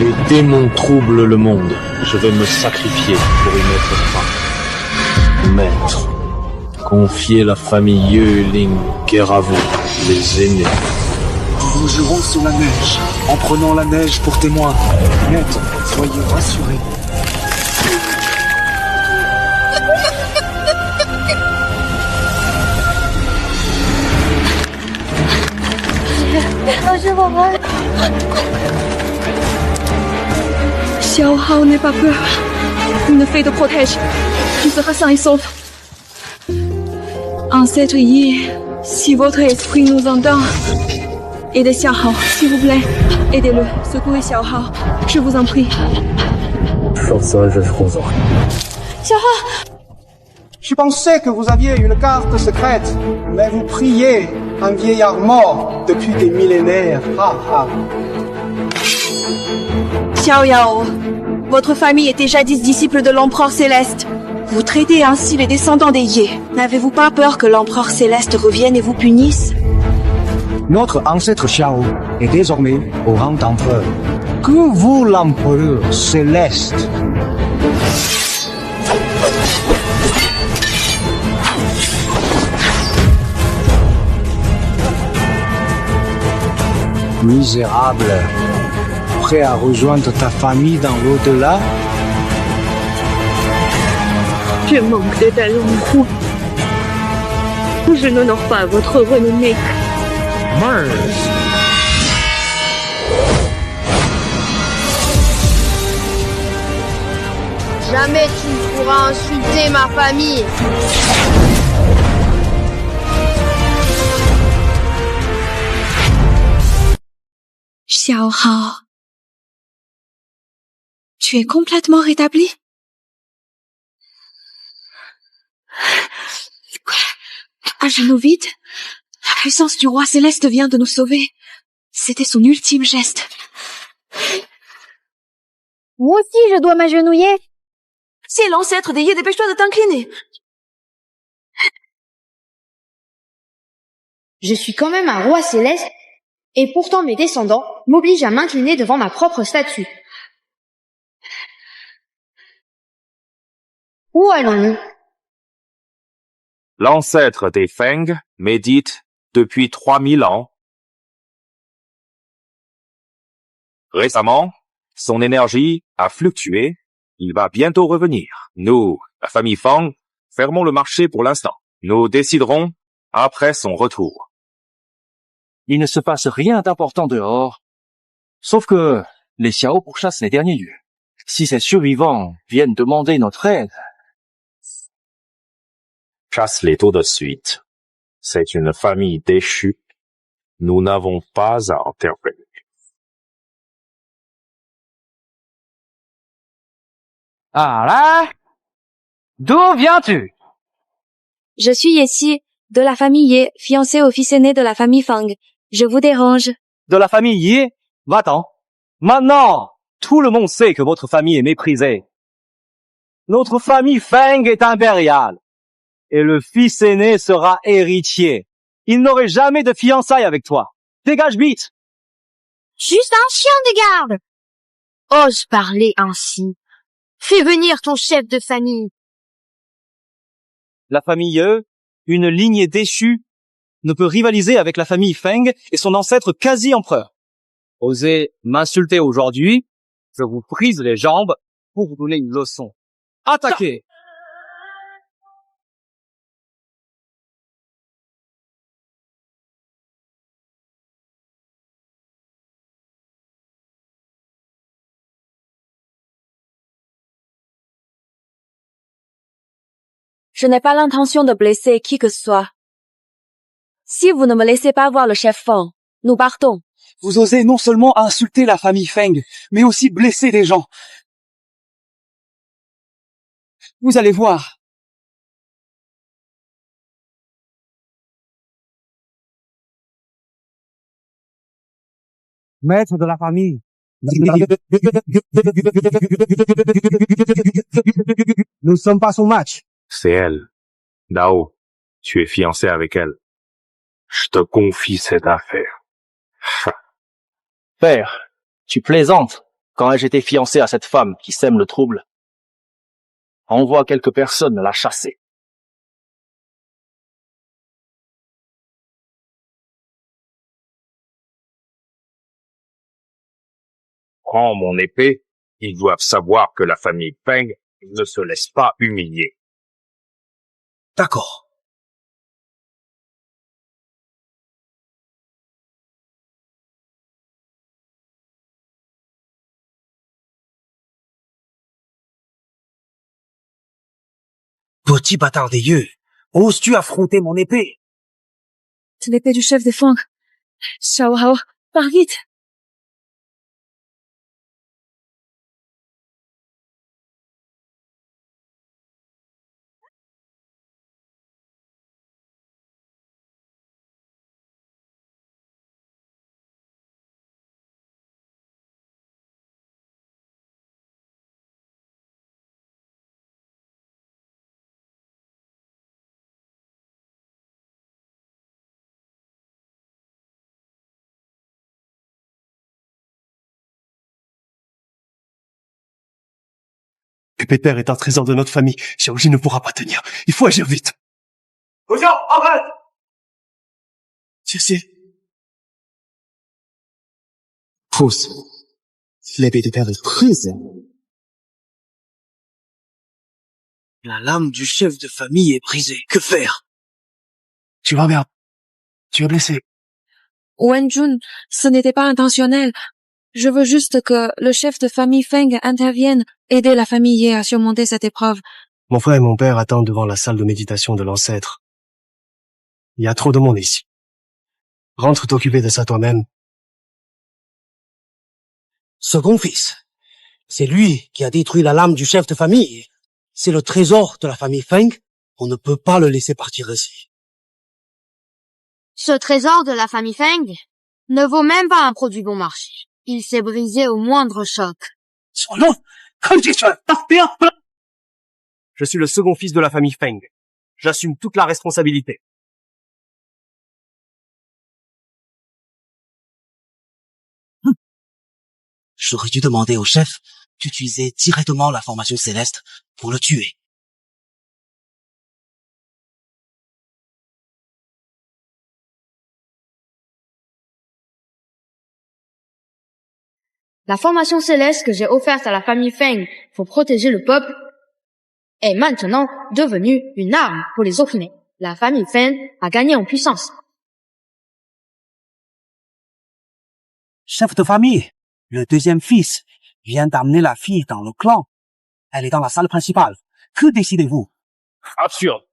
Les démons troublent le monde. Je vais me sacrifier pour y mettre fin. Maître, confiez la famille Yueling à vous, les aînés. Nous jouerons sur la neige, en prenant la neige pour témoin. Maître, soyez rassurés. Xiao Hao, n'aie pas peur. Une fée te protège. Tu seras sain et sauf. Ancêtre Yi, si votre esprit nous entend, aidez Xiao Hao, s'il vous plaît. Aidez-le, secouez Xiao Hao. Je vous en prie. Xiao Hao! Je pensais que vous aviez une carte secrète, mais vous priez un vieillard mort depuis des millénaires. Ha ha. Xiao Yao, votre famille était jadis disciple de l'Empereur Céleste. Vous traitez ainsi les descendants des Ye. N'avez-vous pas peur que l'Empereur Céleste revienne et vous punisse? Notre ancêtre Xiao est désormais au rang d'empereur. Que vous, l'empereur céleste? Misérable, prêt à rejoindre ta famille dans l'au-delà? Je manque de talent. Je n'honore pas votre renommée. Jamais tu ne pourras insulter ma famille. Xiao Hao, tu es complètement rétabli? À genoux vides, la puissance du roi céleste vient de nous sauver. C'était son ultime geste. Moi aussi, je dois m'agenouiller. C'est l'ancêtre des Ye, dépêche-toi de t'incliner. Je suis quand même un roi céleste, et pourtant mes descendants m'obligent à m'incliner devant ma propre statue. Où allons-nous? L'ancêtre des Feng médite depuis 3000 ans. Récemment, son énergie a fluctué. Il va bientôt revenir. Nous, la famille Feng, fermons le marché pour l'instant. Nous déciderons après son retour. Il ne se passe rien d'important dehors, sauf que les Xiao pourchassent les derniers lieux. Si ces survivants viennent demander notre aide, Chasse-les tout de suite. C'est une famille déchue. Nous n'avons pas à intervenir. Ah là? D'où viens-tu? Je suis Yessi, de la famille Ye, fiancée au fils aîné de la famille Fang. Je vous dérange. de la famille Ye, va-t'en. Maintenant, tout le monde sait que votre famille est méprisée. Notre famille Feng est impériale. Et le fils aîné sera héritier. Il n'aurait jamais de fiançailles avec toi. Dégage vite! Juste un chien de garde. Ose parler ainsi. Fais venir ton chef de famille. La famille Ye, une lignée déchue, ne peut rivaliser avec la famille Feng et son ancêtre quasi-empereur. Osez m'insulter aujourd'hui, je vous brise les jambes pour vous donner une leçon. Attaquez! Je n'ai pas l'intention de blesser qui que ce soit. Si vous ne me laissez pas voir le chef Fang, nous partons. Vous osez non seulement insulter la famille Feng, mais aussi blesser des gens. Vous allez voir. Maître de la famille. Nous ne sommes pas son match. C'est elle. Dao, tu es fiancé avec elle. Je te confie cette affaire. Père, tu plaisantes. Quand ai-je été fiancé à cette femme qui sème le trouble? Envoie quelques personnes la chasser. Prends mon épée. Ils doivent savoir que la famille Feng ne se laisse pas humilier. D'accord. Petit bâtard des yeux, oses-tu affronter mon épée? C'est l'épée du chef des Fang. Xiao Hao, pars vite. L'épée de père est un trésor de notre famille. Xiaoji ne pourra pas tenir. Il faut agir vite. Ojo, arrête! C'est... Fausse. L'épée de père est prise. La lame du chef de famille est brisée. Que faire? Tu vas bien. Tu es blessé. Wenjun, ce n'était pas intentionnel. Je veux juste que le chef de famille Feng intervienne, aider la famille Ye à surmonter cette épreuve. Mon frère et mon père attendent devant la salle de méditation de l'ancêtre. Il y a trop de monde ici. Rentre t'occuper de ça toi-même. Second fils. C'est lui qui a détruit la lame du chef de famille. C'est le trésor de la famille Feng. On ne peut pas le laisser partir ainsi. Ce trésor de la famille Feng ne vaut même pas un produit bon marché. Il s'est brisé au moindre choc. Je suis le second fils de la famille Feng. J'assume toute la responsabilité. J'aurais dû demander au chef d'utiliser directement la formation céleste pour le tuer. La formation céleste que j'ai offerte à la famille Feng pour protéger le peuple est maintenant devenue une arme pour les opprimer. La famille Feng a gagné en puissance. Chef de famille, le deuxième fils vient d'amener la fille dans le clan. Elle est dans la salle principale. Que décidez-vous? Absurde.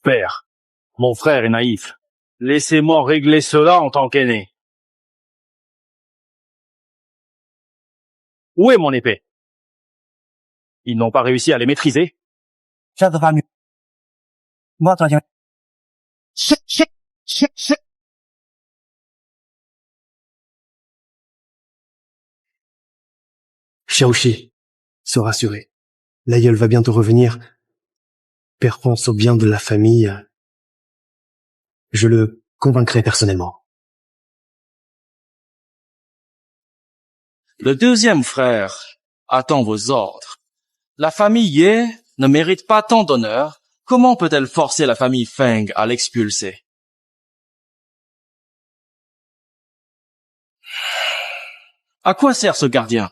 Père, mon frère est naïf. Laissez-moi régler cela en tant qu'aîné. Où est mon épée? Ils n'ont pas réussi à les maîtriser. Chef de famille. Moi, toi, Xiaoshi, se rassurer. L'aïeul va bientôt revenir. Père pense au bien de la famille. Je le convaincrai personnellement. Le deuxième frère attend vos ordres. La famille Ye ne mérite pas tant d'honneur. Comment peut-elle forcer la famille Feng à l'expulser? À quoi sert ce gardien?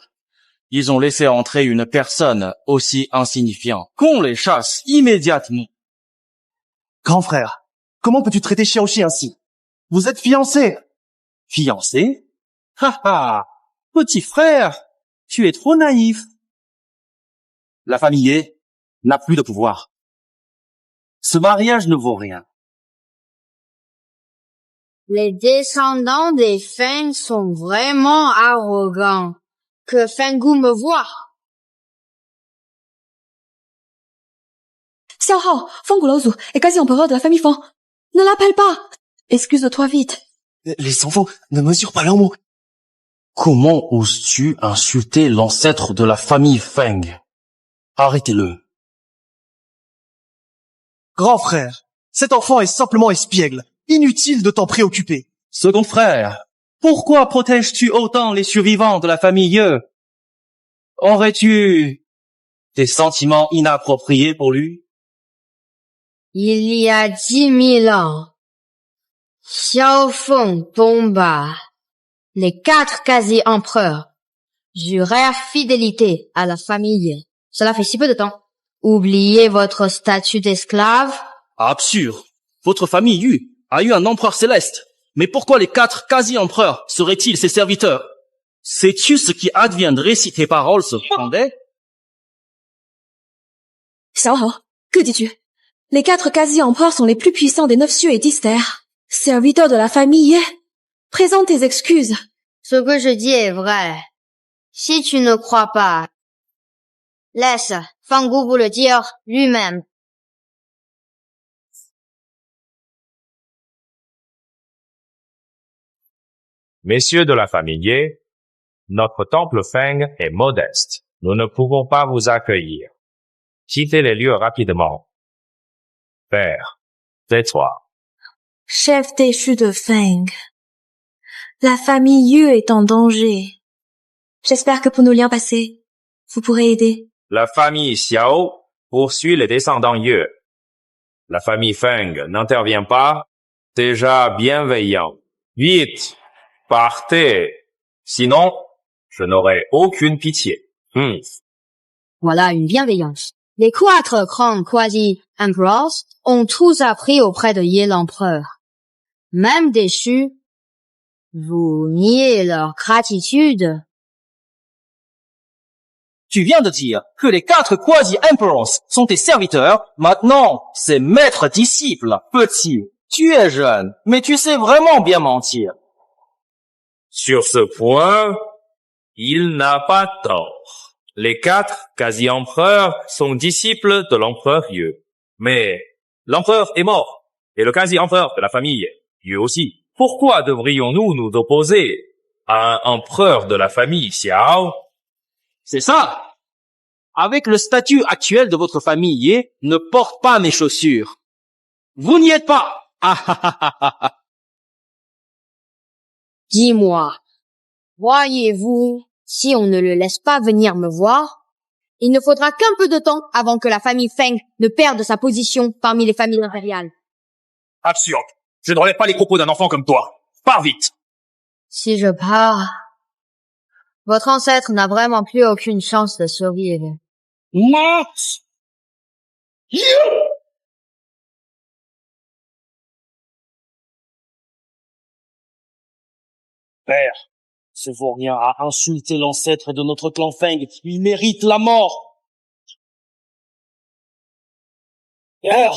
Ils ont laissé entrer une personne aussi insignifiante. Qu'on les chasse immédiatement. Grand frère, comment peux-tu traiter Xiaoshi ainsi? Vous êtes fiancés. Fiancé? Ha ha! Petit frère, tu es trop naïf. La famille Ye n'a plus de pouvoir. Ce mariage ne vaut rien. Les descendants des Feng sont vraiment arrogants. Que Fengu me voie. Xiao Hao, Feng Gulozhu est quasi-empereur de la famille Feng. Ne l'appelle pas. Excuse-toi vite. Les enfants ne mesurent pas leurs mots. Comment oses-tu insulter l'ancêtre de la famille Feng? Arrêtez-le. Grand frère, cet enfant est simplement espiègle. Inutile de t'en préoccuper. Second frère, Pourquoi protèges-tu autant les survivants de la famille Ye? Aurais-tu des sentiments inappropriés pour lui? Il y a 10 000 ans, Xiao Feng tomba. Les 4 quasi-empereurs jurèrent fidélité à la famille. Cela fait si peu de temps. Oubliez votre statut d'esclave? Absurde. Votre famille Yu a eu un empereur céleste. Mais pourquoi les 4 quasi-empereurs seraient-ils ses serviteurs? Sais-tu ce qui adviendrait si tes paroles se fondaient? Xiaohao, que dis-tu? Les 4 quasi-empereurs sont les plus puissants des 9 cieux et 10 terres. Serviteurs de la famille Ye, présente tes excuses. Ce que je dis est vrai. Si tu ne crois pas, laisse Fangu vous le dire lui-même. Messieurs de la famille Ye, notre temple Feng est modeste. Nous ne pouvons pas vous accueillir. Quittez les lieux rapidement. Père, tais-toi. Chef déchu de Feng, la famille Yu est en danger. J'espère que pour nos liens passés, vous pourrez aider. La famille Xiao poursuit les descendants Ye. La famille Feng n'intervient pas, déjà bienveillant. Vite, partez. Sinon, je n'aurai aucune pitié. Voilà une bienveillance. Les 4 grands quasi-empereurs ont tous appris auprès de Ye l'empereur. Même déchus, vous niez leur gratitude. Tu viens de dire que les 4 quasi-emperors sont tes serviteurs. Maintenant, c'est maître disciple. Petit, tu es jeune, mais tu sais vraiment bien mentir. Sur ce point, il n'a pas tort. Les 4 quasi-empereurs sont disciples de l'empereur Ye. Mais l'empereur est mort, et le quasi-empereur de la famille Ye aussi. Pourquoi devrions-nous nous opposer à un empereur de la famille Xiao? C'est ça. Avec le statut actuel de votre famille Ye, ne porte pas mes chaussures. Vous n'y êtes pas. Dis-moi, voyez-vous, si on ne le laisse pas venir me voir, il ne faudra qu'un peu de temps avant que la famille Feng ne perde sa position parmi les familles impériales. Absurde. Je ne relève pas les propos d'un enfant comme toi. Pars vite. Si je pars, votre ancêtre n'a vraiment plus aucune chance de survivre. Non. Père, ce vaurien a insulté l'ancêtre de notre clan Feng. Il mérite la mort. Père.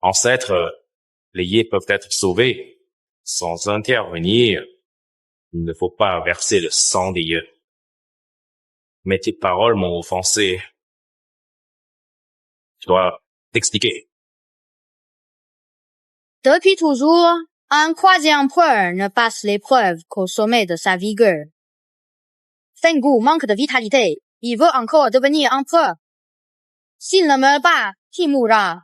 Ancêtres, les Ye peuvent être sauvés sans intervenir. Il ne faut pas verser le sang des Ye. Mais tes paroles m'ont offensé. Je dois t'expliquer. Depuis toujours, un quasi-empereur ne passe l'épreuve qu'au sommet de sa vigueur. Fenggu manque de vitalité. Il veut encore devenir empereur. S'il ne meurt pas, qui mourra?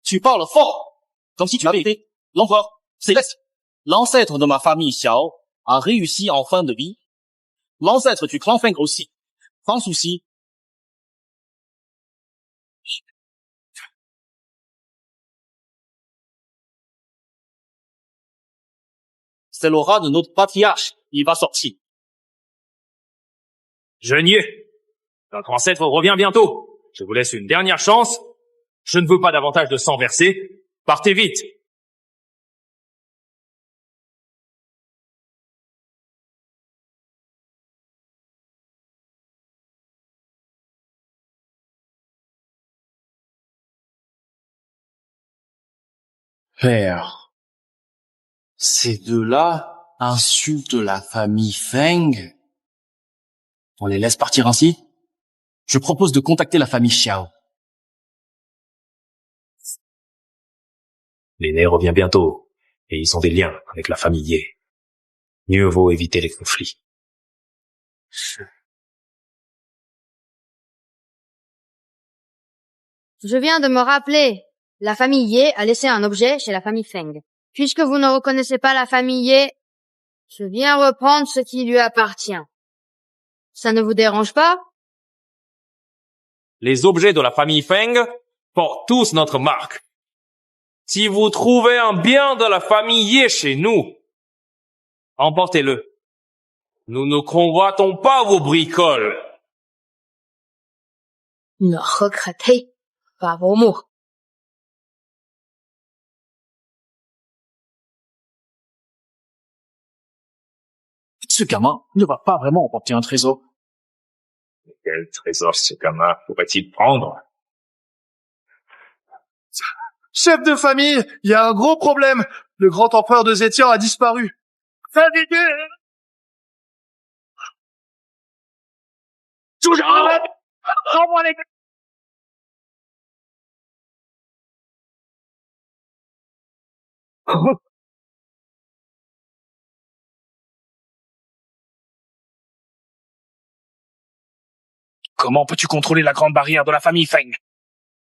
Tu parles fort, comme si tu avais été l'empereur céleste. L'ancêtre de ma famille Xiao a réussi en fin de vie. L'ancêtre du clan Feng aussi. Sans souci. C'est l'aura de notre patriarche. Il va sortir. Jeunier, notre ancêtre revient bientôt. Je vous laisse une dernière chance. Je ne veux pas davantage de sang versé. Partez vite. Père, ces deux-là insultent la famille Feng. On les laisse partir ainsi? Je propose de contacter la famille Xiao. L'aîné revient bientôt, et ils ont des liens avec la famille Ye. Mieux vaut éviter les conflits. Je viens de me rappeler. La famille Ye a laissé un objet chez la famille Feng. Puisque vous ne reconnaissez pas la famille Ye, je viens reprendre ce qui lui appartient. Ça ne vous dérange pas? Les objets de la famille Feng portent tous notre marque. Si vous trouvez un bien de la famille Ye chez nous, emportez-le. Nous ne convoitons pas vos bricoles. Ne regrettez pas vos mots. Ce gamin ne va pas vraiment emporter un trésor. Quel trésor ce gamin pourrait-il prendre? Chef de famille, il y a un gros problème. Le grand empereur de Zetian a disparu. Comment peux-tu contrôler la grande barrière de la famille Feng?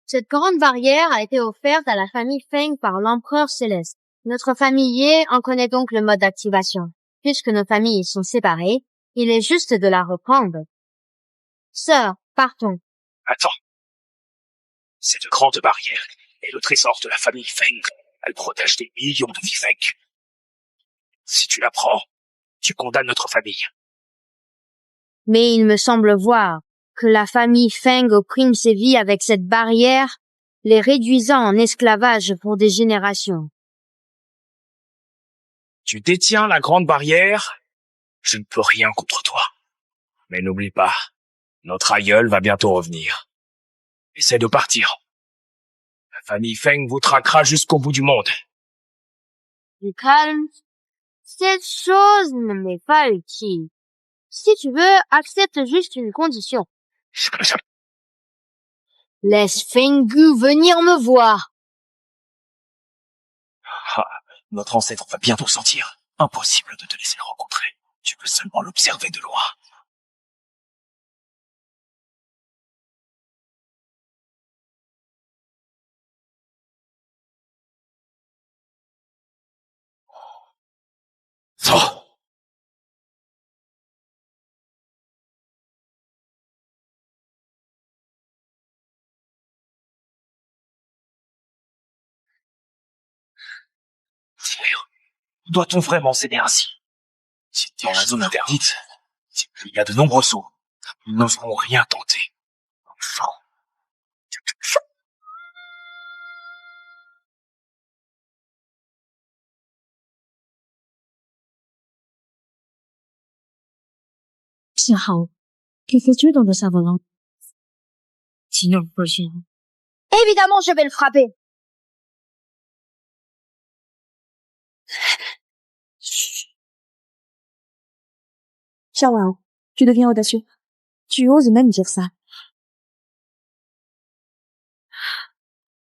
Cette grande barrière a été offerte à la famille Feng par l'empereur céleste. Notre famille Ye en connaît donc le mode d'activation. Puisque nos familles sont séparées, il est juste de la reprendre. Sœur, partons. Attends. Cette grande barrière est le trésor de la famille Feng. Elle protège des millions de vies Feng. Si tu la prends, tu condamnes notre famille. Mais il me semble voir que la famille Feng opprime ses vies avec cette barrière, les réduisant en esclavage pour des générations. Tu détiens la grande barrière, je ne peux rien contre toi. Mais n'oublie pas, notre aïeul va bientôt revenir. Essaie de partir. La famille Feng vous traquera jusqu'au bout du monde. Du calme. Cette chose ne m'est pas utile. Si tu veux, accepte juste une condition. Laisse Fengu venir me voir. Ah, notre ancêtre va bientôt sortir. Impossible de te laisser le rencontrer. Tu peux seulement l'observer de loin. Sors! Doit-on vraiment céder ainsi? Si dans la zone interdite, il y a de nombreux sauts. Nous n'oserons rien tenter. Enfin. 幸好可以追到的下文了。Signor Persian. Évidemment, je vais le frapper. Xiaowao, tu deviens audacieux. Tu oses même dire ça.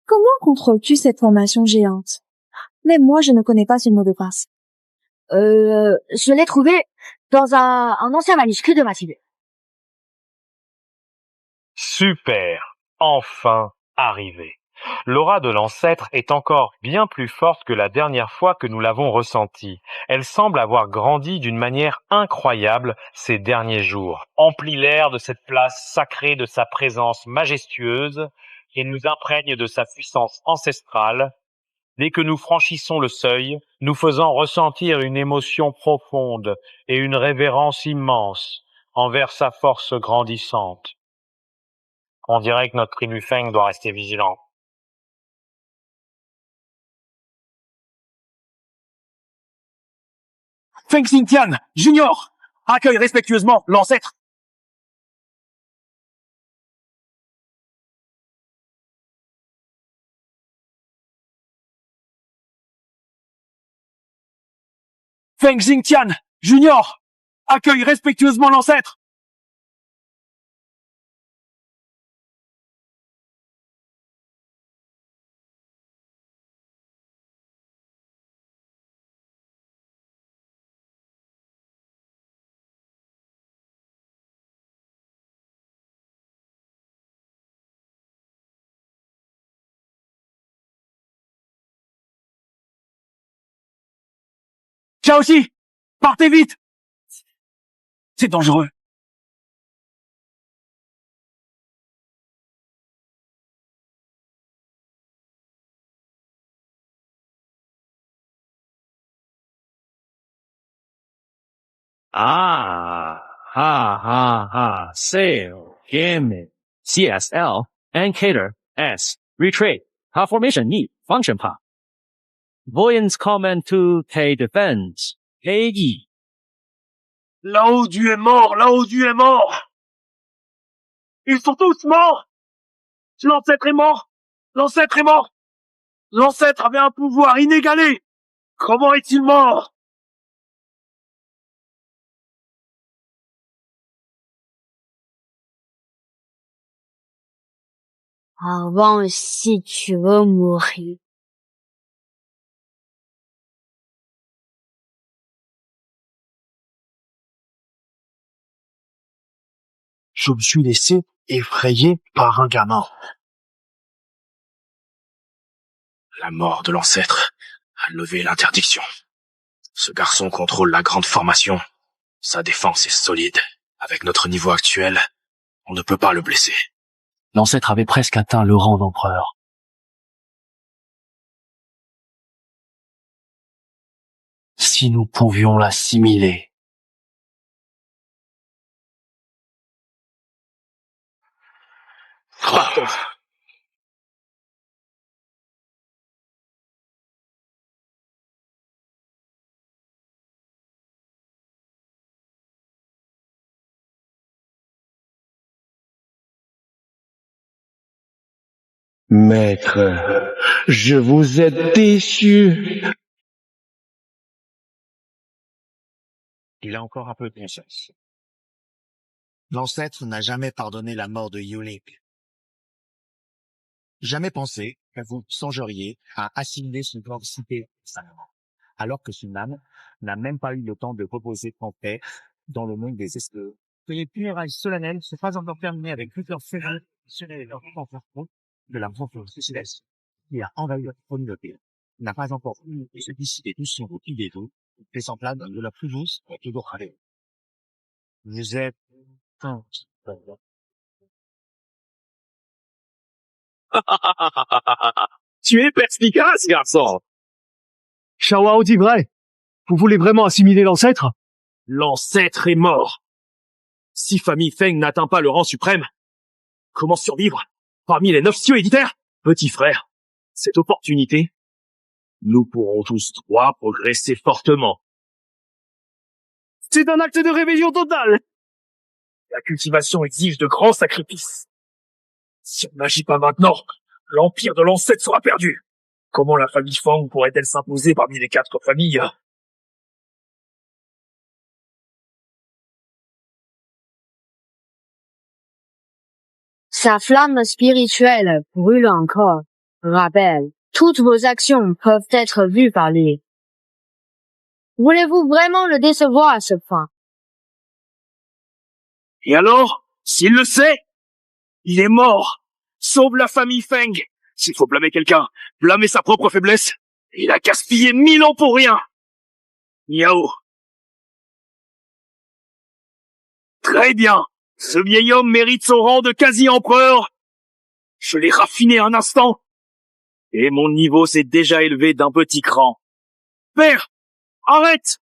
Comment contrôles-tu cette formation géante? Même moi, je ne connais pas ce mot de passe. Je l'ai trouvé dans un ancien manuscrit de Mathilde. Super! Enfin arrivé. L'aura de l'ancêtre est encore bien plus forte que la dernière fois que nous l'avons ressentie. Elle semble avoir grandi d'une manière incroyable ces derniers jours. Emplit l'air de cette place sacrée de sa présence majestueuse et nous imprègne de sa puissance ancestrale. Dès que nous franchissons le seuil, nous faisant ressentir une émotion profonde et une révérence immense envers sa force grandissante. On dirait que notre tribu Feng doit rester vigilant. Feng Xingtian, Junior, accueille respectueusement l'ancêtre. Feng Xingtian, Junior, accueille respectueusement l'ancêtre. Xiaoxi, partez vite! C'est dangereux. Ah, ha, ha, ha, sail, game, CSL, and cater, S, retreat, hot formation need, function path. Voyants command to take defense, AE. Lao Du est mort, Lao Du est mort. Ils sont tous morts. L'ancêtre est mort. L'ancêtre est mort. L'ancêtre avait un pouvoir inégalé. Comment est-il mort? Avant, si tu veux mourir. Je me suis laissé effrayer par un gamin. La mort de l'ancêtre a levé l'interdiction. Ce garçon contrôle la grande formation. Sa défense est solide. Avec notre niveau actuel, on ne peut pas le blesser. L'ancêtre avait presque atteint le rang d'empereur. Si nous pouvions l'assimiler. Maître, je vous ai déçu. Il a encore un peu de conscience. L'ancêtre n'a jamais pardonné la mort de Yuling. Jamais pensé que vous songeriez à assimiler ce corps cité récemment, alors que son âme n'a même pas eu le temps de reposer en paix dans le monde des esclaves. Que les funérailles solennelles se fassent encore terminer avec toute leur ferveur et leur compte de la rencontre céleste qui a envahi leur communauté, n'a pas encore eu de se dissiper tous sur vos idées d'eau, fait semblable de la plus douce pour toujours aller. Vous êtes Tu es perspicace, garçon. Shao dit vrai. Vous voulez vraiment assimiler l'ancêtre? L'ancêtre est mort. Si famille Feng n'atteint pas le rang suprême, comment survivre parmi les 9 cieux éditaires? Petit frère, cette opportunité, nous pourrons tous trois progresser fortement. C'est un acte de rébellion totale. La cultivation exige de grands sacrifices. Si on n'agit pas maintenant, l'empire de l'ancêtre sera perdu. Comment la famille Feng pourrait-elle s'imposer parmi les 4 familles? Sa flamme spirituelle brûle encore. Rappel, toutes vos actions peuvent être vues par lui. Voulez-vous vraiment le décevoir à ce point? Et alors, s'il le sait, il est mort. Sauve la famille Feng. S'il faut blâmer quelqu'un, blâmer sa propre faiblesse. Il a gaspillé 1000 ans pour rien. Miao. Très bien. Ce vieil homme mérite son rang de quasi-empereur. Je l'ai raffiné un instant. Et mon niveau s'est déjà élevé d'un petit cran. Père, arrête!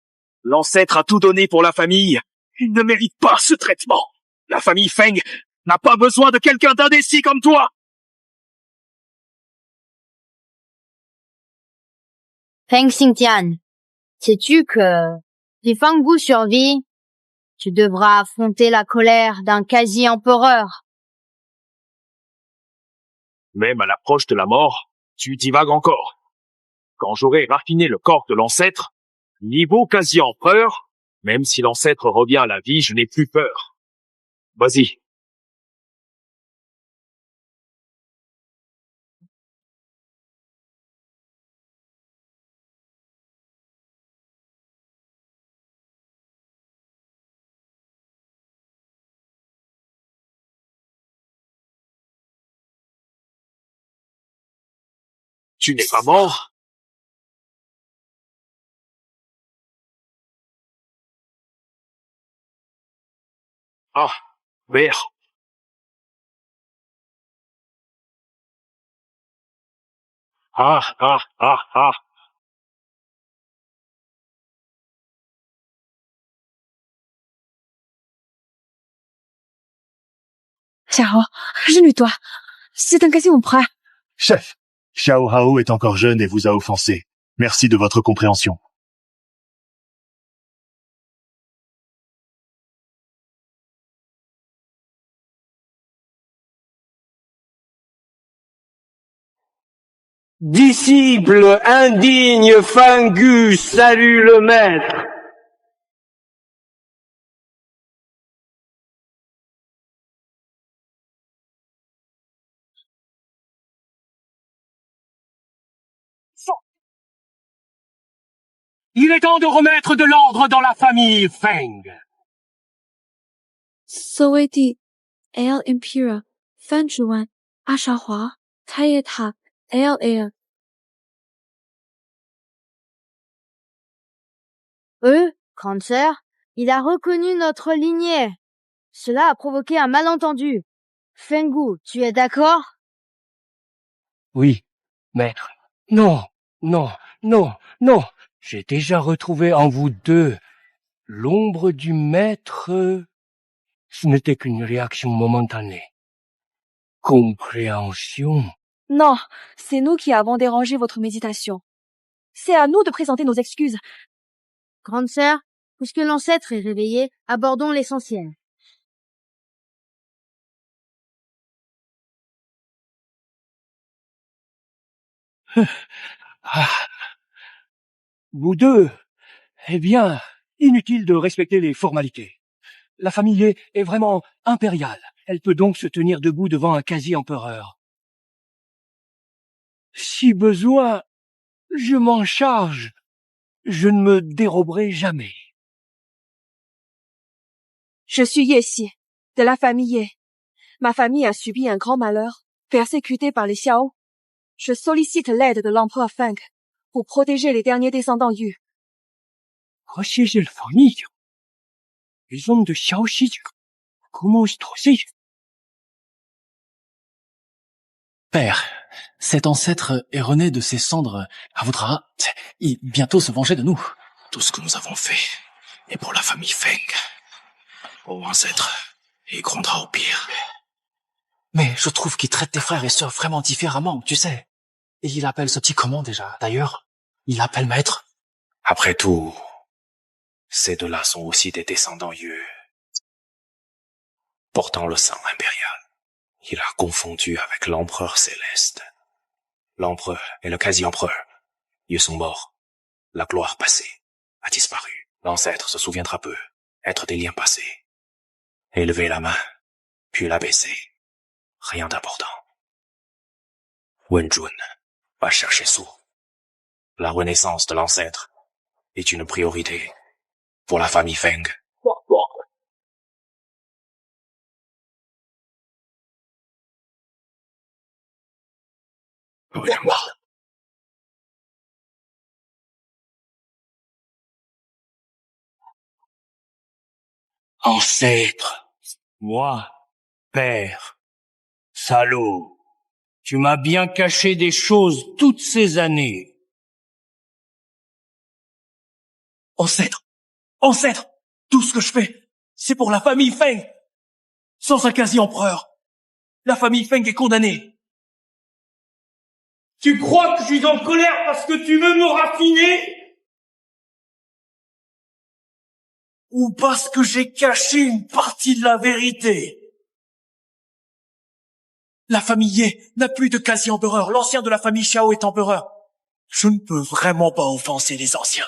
L'ancêtre a tout donné pour la famille. Il ne mérite pas ce traitement. La famille Feng n'a pas besoin de quelqu'un d'indécis comme toi. Feng Xingtian, sais-tu que si Fang Gu survit, tu devras affronter la colère d'un quasi-empereur. Même à l'approche de la mort, tu divagues encore. Quand j'aurai raffiné le corps de l'ancêtre, niveau quasi-empereur, même si l'ancêtre revient à la vie, je n'ai plus peur. Vas-y. Tu n'es pas mort? Ah, merde. Ah. 夏侯，agenouille-toi. C'est un quasi mon frère. Chef, Xiao Hao est encore jeune et vous a offensé. Merci de votre compréhension. Disciple indigne Fangu salue le maître. Il est temps de remettre de l'ordre dans la famille Feng. 所谓的 El Impera 番主湾阿沙华开业塔 El Air。 Grande sœur, il a reconnu notre lignée. Cela a provoqué un malentendu. Fengu, tu es d'accord? Oui, maître. Non. J'ai déjà retrouvé en vous deux l'ombre du maître. Ce n'était qu'une réaction momentanée. Compréhension. Non, c'est nous qui avons dérangé votre méditation. C'est à nous de présenter nos excuses. Grande sœur, puisque l'ancêtre est réveillé, abordons l'essentiel. Vous deux, eh bien, inutile de respecter les formalités. La famille est vraiment impériale. Elle peut donc se tenir debout devant un quasi-empereur. Si besoin, je m'en charge. Je ne me déroberai jamais. Je suis Yexi, de la famille Ye. Ma famille a subi un grand malheur, persécutée par les Xiao. Je sollicite l'aide de l'empereur Feng pour protéger les derniers descendants Yu. Protéger la famille? Les hommes de Xiaoxi? Comment oser? Père, cet ancêtre erroné de ses cendres voudra bientôt se venger de nous. Tout ce que nous avons fait est pour la famille Feng. Ô ancêtre, il grondera au pire. Mais je trouve qu'il traite tes frères et sœurs vraiment différemment, tu sais. Et il appelle ce petit comment déjà? D'ailleurs, il l'appelle maître. Après tout, ces deux-là sont aussi des descendants Yu, portant le sang impérial. Il a confondu avec l'empereur céleste. L'empereur et le quasi-empereur, ils sont morts. La gloire passée a disparu. L'ancêtre se souviendra peu, être des liens passés. Élever la main, puis la baisser. Rien d'important. Wenjun va chercher Su. La renaissance de l'ancêtre est une priorité pour la famille Feng. Ancêtre, moi, père, salaud, tu m'as bien caché des choses toutes ces années. Ancêtre, tout ce que je fais, c'est pour la famille Feng. Sans un quasi-empereur, la famille Feng est condamnée. Tu crois que je suis en colère parce que tu veux me raffiner? Ou parce que j'ai caché une partie de la vérité? La famille Ye n'a plus de quasi-empereur. L'ancien de la famille Xiao est empereur. Je ne peux vraiment pas offenser les anciens.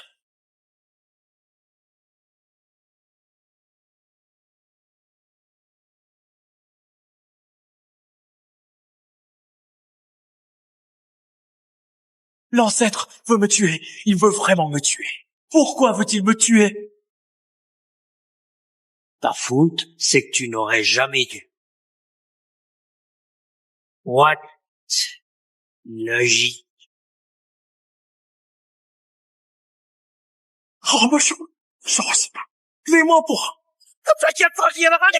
L'ancêtre veut me tuer. Il veut vraiment me tuer. Pourquoi veut-il me tuer? Ta faute, c'est que tu n'aurais jamais dû. What? Logique. Oh, monsieur, ça c'est pas. Les moi pour. T'inquiète pas, il y en aura des...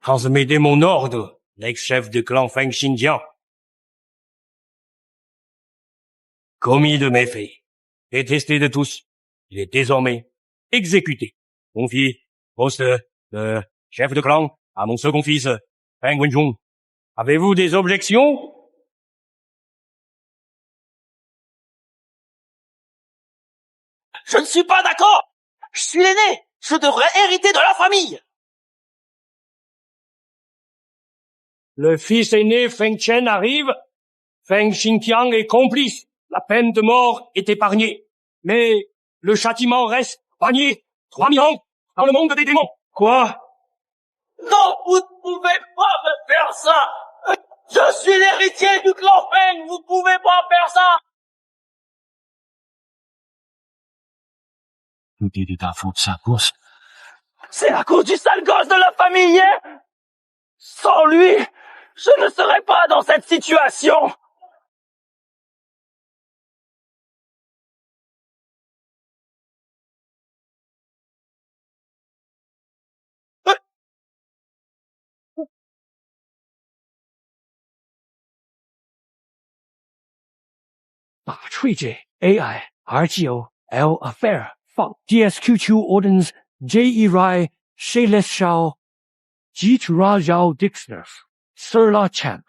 Transmettez mon ordre, l'ex-chef de clan Feng Xinjiang. Commis de méfaits, détesté de tous, il est désormais exécuté. Confié poste de chef de clan à mon second fils, Feng Wenjun. Avez-vous des objections? Je ne suis pas d'accord! Je suis l'aîné! Je devrais hériter de la famille! Le fils aîné Feng Chen arrive. Feng Xinjiang est complice. La peine de mort est épargnée. Mais le châtiment reste panier. 3000 ans dans le monde des démons. Quoi? Non, vous ne pouvez pas me faire ça! Je suis l'héritier du clan Feng! Vous pouvez pas faire ça! C'est à cause du sale gosse de la famille, hein? Sans lui, je ne serais pas dans cette situation! AI RGO L Affair 放 DSQQ Ordens J.E. Rai Shayles Shao Jit Rajao Dixner Surla Champ.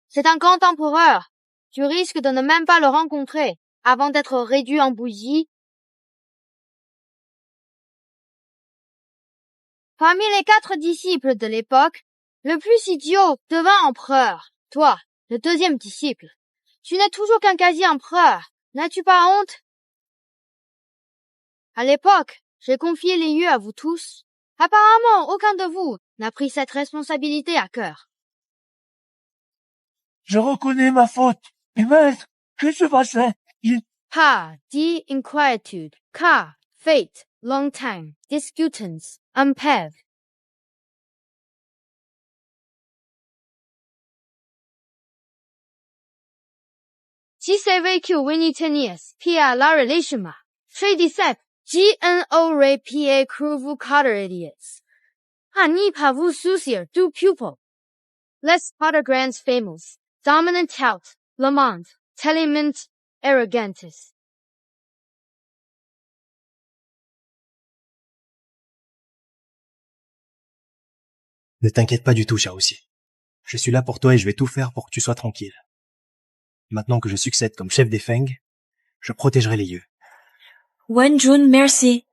C'est un grand empereur. Tu risques de ne même pas le rencontrer avant d'être réduit en bouillie. Parmi les 4 disciples de l'époque, le plus idiot devint empereur. Toi, le deuxième disciple. Tu n'es toujours qu'un quasi-empereur. N'as-tu pas honte? À l'époque, j'ai confié les lieux à vous tous. Apparemment, aucun de vous n'a pris cette responsabilité à cœur. Je reconnais ma faute. Mais maître, que se passait? Ha, dit inquietude, ka, fate, long time, discutants, unpev. Si c'est vécu Winnie Tenius, Pia la relation ma. Chez Dicep, GNO Ray PA crew vous cutter idiots. Ha ni pas vous soucier du pupil. Les Pottergrants famous, dominant tout, le monde, telement, arrogantis. Ne t'inquiète pas du tout, Xiaoxi. Je suis là pour toi et je vais tout faire pour que tu sois tranquille. Maintenant que je succède comme chef des Feng, je protégerai les lieux. Wenjun, merci.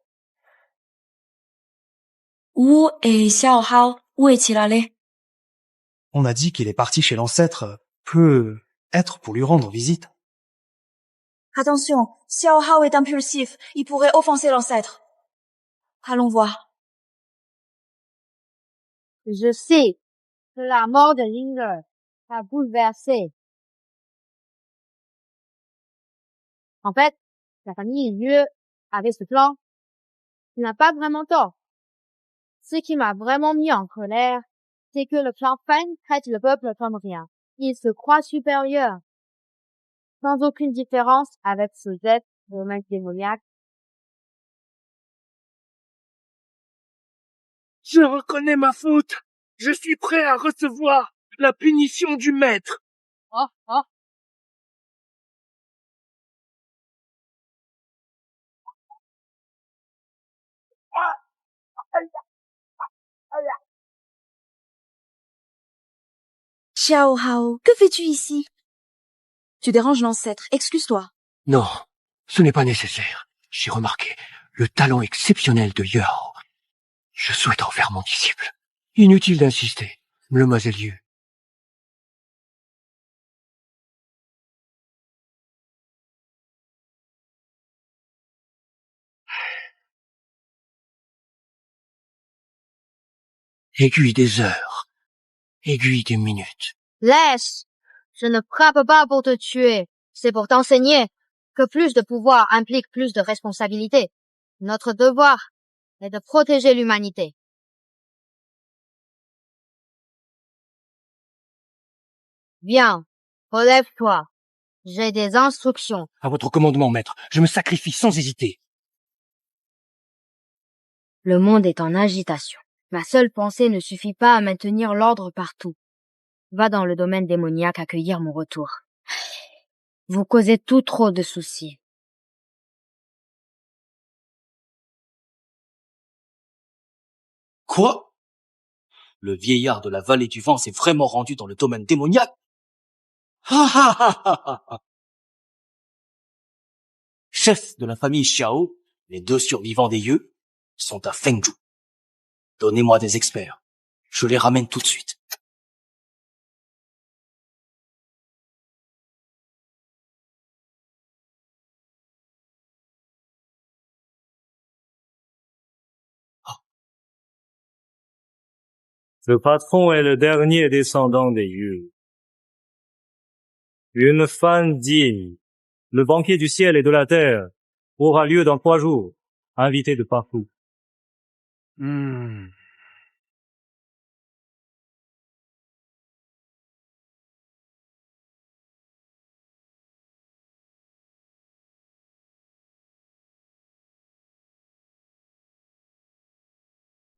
Où est Xiao Hao? Où est-il allé? On a dit qu'il est parti chez l'ancêtre, peut-être pour lui rendre visite. Attention, Xiao Hao est impulsif, il pourrait offenser l'ancêtre. Allons voir. Je sais que la mort de Linger a bouleversé. En fait, la famille Liu avait ce plan. Il n'a pas vraiment tort. Ce qui m'a vraiment mis en colère, c'est que le clan Feng traite le peuple comme rien. Il se croit supérieur. Sans aucune différence avec ce jet de mec démoniaque. Je reconnais ma faute. Je suis prêt à recevoir la punition du maître. Oh, oh. Xiao Hao, que fais-tu ici? Tu déranges l'ancêtre, excuse-toi. Non, ce n'est pas nécessaire. J'ai remarqué le talent exceptionnel de Yao. Je souhaite en faire mon disciple. Inutile d'insister, mademoiselle Liu. Aiguille des heures, aiguille des minutes. Laisse! Je ne frappe pas pour te tuer. C'est pour t'enseigner que plus de pouvoir implique plus de responsabilité. Notre devoir est de protéger l'humanité. Bien. Relève-toi. J'ai des instructions. À votre commandement, maître. Je me sacrifie sans hésiter. Le monde est en agitation. Ma seule pensée ne suffit pas à maintenir l'ordre partout. Va dans le domaine démoniaque accueillir mon retour. Vous causez tout trop de soucis. Quoi? Le vieillard de la vallée du vent s'est vraiment rendu dans le domaine démoniaque? Chef de la famille Xiao, les 2 survivants des yeux sont à Fengzhou. Donnez-moi des experts. Je les ramène tout de suite. Ce patron est le dernier descendant des Yu. Une fan digne, le banquet du ciel et de la terre, aura lieu dans 3 jours, invité de partout.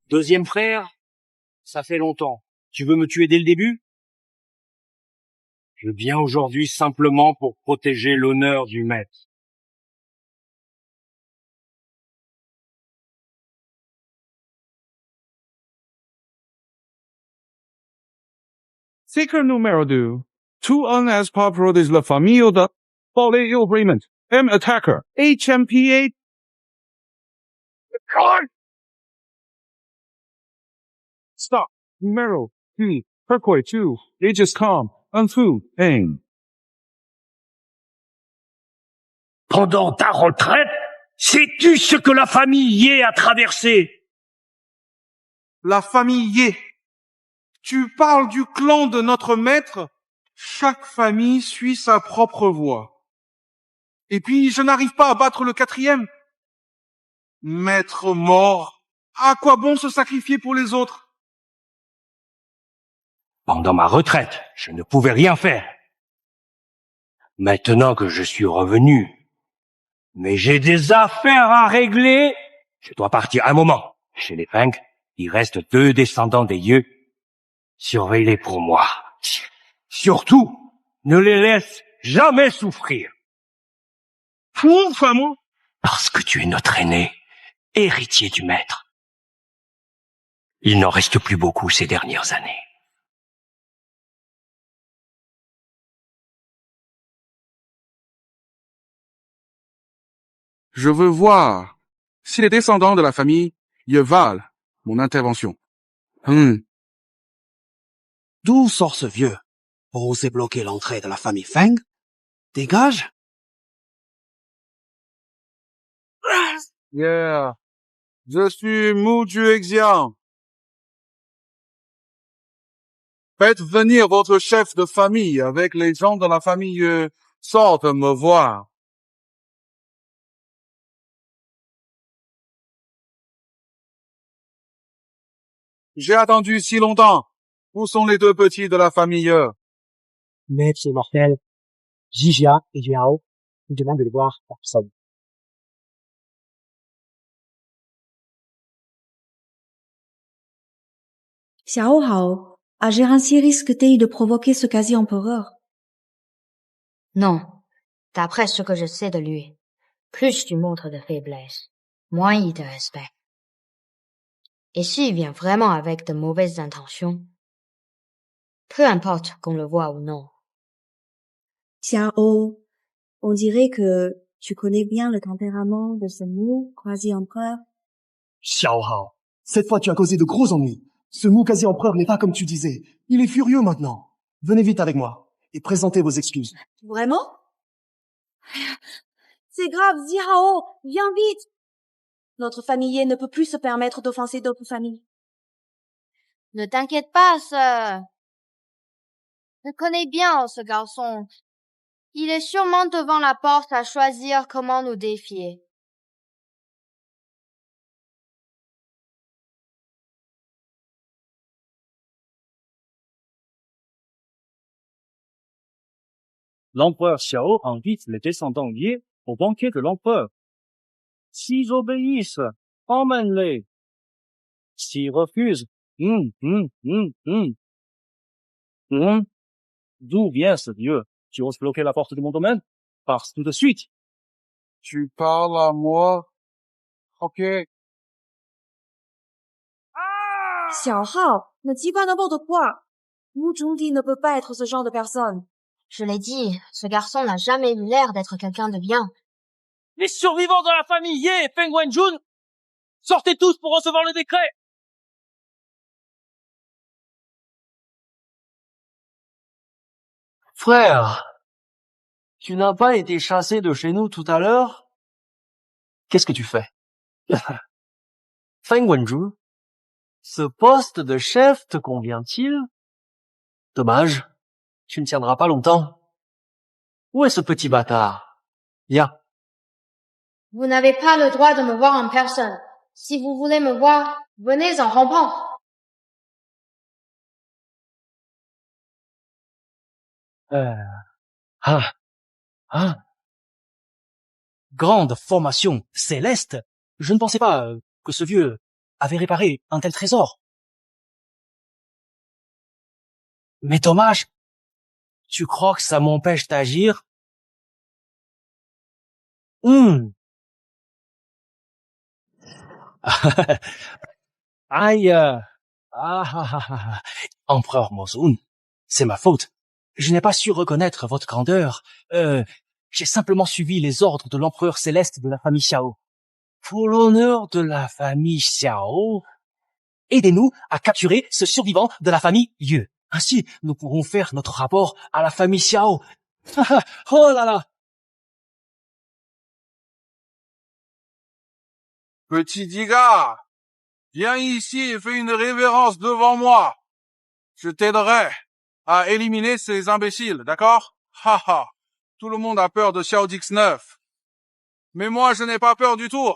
Deuxième frère? Ça fait longtemps. Tu veux me tuer dès le début? Je viens aujourd'hui simplement pour protéger l'honneur du maître. Seeker numéro 2. Tout un espoir pour la famille de Foley Agreement. M attacker. HMPA. God! Stop. Numéro 3. Pourquoi tu? Aegis calm. Un fou. Aim. Pendant ta retraite, sais-tu ce que la famille Ye a traversé? La famille Ye. Tu parles du clan de notre maître? Chaque famille suit sa propre voie. Et puis, je n'arrive pas à battre le 4e. Maître mort. À quoi bon se sacrifier pour les autres? Pendant ma retraite, je ne pouvais rien faire. Maintenant que je suis revenu, mais j'ai des affaires à régler, je dois partir un moment. Chez les Feng, il reste 2 descendants des Yeux. Surveille-les pour moi. Surtout, ne les laisse jamais souffrir. Pourquoi moi? Parce que tu es notre aîné, héritier du maître. Il n'en reste plus beaucoup ces dernières années. Je veux voir si les descendants de la famille y valent mon intervention. D'où sort ce vieux pour oser bloquer l'entrée de la famille Feng? Dégage! Yeah. Je suis Mu Juexian. Faites venir votre chef de famille avec les gens de la famille sortent me voir. J'ai attendu si longtemps. Où sont les 2 petits de la famille? Maître immortel, Jijia et Jiao nous demandent de le voir en personne. Xiao Hao, agir ainsi risque-t-il de provoquer ce quasi-empereur? Non. D'après ce que je sais de lui, plus tu montres de faiblesse, moins il te respecte. Et s'il vient vraiment avec de mauvaises intentions, peu importe qu'on le voit ou non. Xiao, on dirait que tu connais bien le tempérament de ce mou quasi-empereur. Xiao Hao, cette fois tu as causé de gros ennuis. Ce mou quasi-empereur n'est pas comme tu disais. Il est furieux maintenant. Venez vite avec moi et présentez vos excuses. Vraiment? C'est grave, Jiao, viens vite! Notre famille ne peut plus se permettre d'offenser d'autres familles. Ne t'inquiète pas, sœur. Je connais bien ce garçon. Il est sûrement devant la porte à choisir comment nous défier. L'empereur Xiao invite les descendants Ye au banquet de l'empereur. S'ils obéissent, emmène-les. S'ils refusent, D'où vient ce dieu? Tu oses bloquer la porte de mon domaine? Passe tout de suite. Tu parles à moi? Ok. Xiao Hao, ne dis pas n'importe quoi. Wu Zhongdi ne peut pas être ce genre de personne. Je l'ai dit, ce garçon n'a jamais eu l'air d'être quelqu'un de bien. Les survivants de la famille Ye et Feng Wenjun, sortez tous pour recevoir le décret. Frère, tu n'as pas été chassé de chez nous tout à l'heure? Qu'est-ce que tu fais? Feng Wenju, ce poste de chef te convient-il? Dommage, tu ne tiendras pas longtemps. Où est ce petit bâtard? Viens. Vous n'avez pas le droit de me voir en personne. Si vous voulez me voir, venez en rampant. Grande formation céleste. Je ne pensais pas que ce vieux avait réparé un tel trésor. Mais dommage. Tu crois que ça m'empêche d'agir? Aïe. Empereur Mozun, c'est ma faute. Je n'ai pas su reconnaître votre grandeur. J'ai simplement suivi les ordres de l'empereur céleste de la famille Xiao. Pour l'honneur de la famille Xiao, aidez-nous à capturer ce survivant de la famille Ye. Ainsi, nous pourrons faire notre rapport à la famille Xiao. Oh là là! Petit Diga, viens ici et fais une révérence devant moi. Je t'aiderai à éliminer ces imbéciles, d'accord? Haha. Tout le monde a peur de Xiao Dix-9. Mais moi, je n'ai pas peur du tout.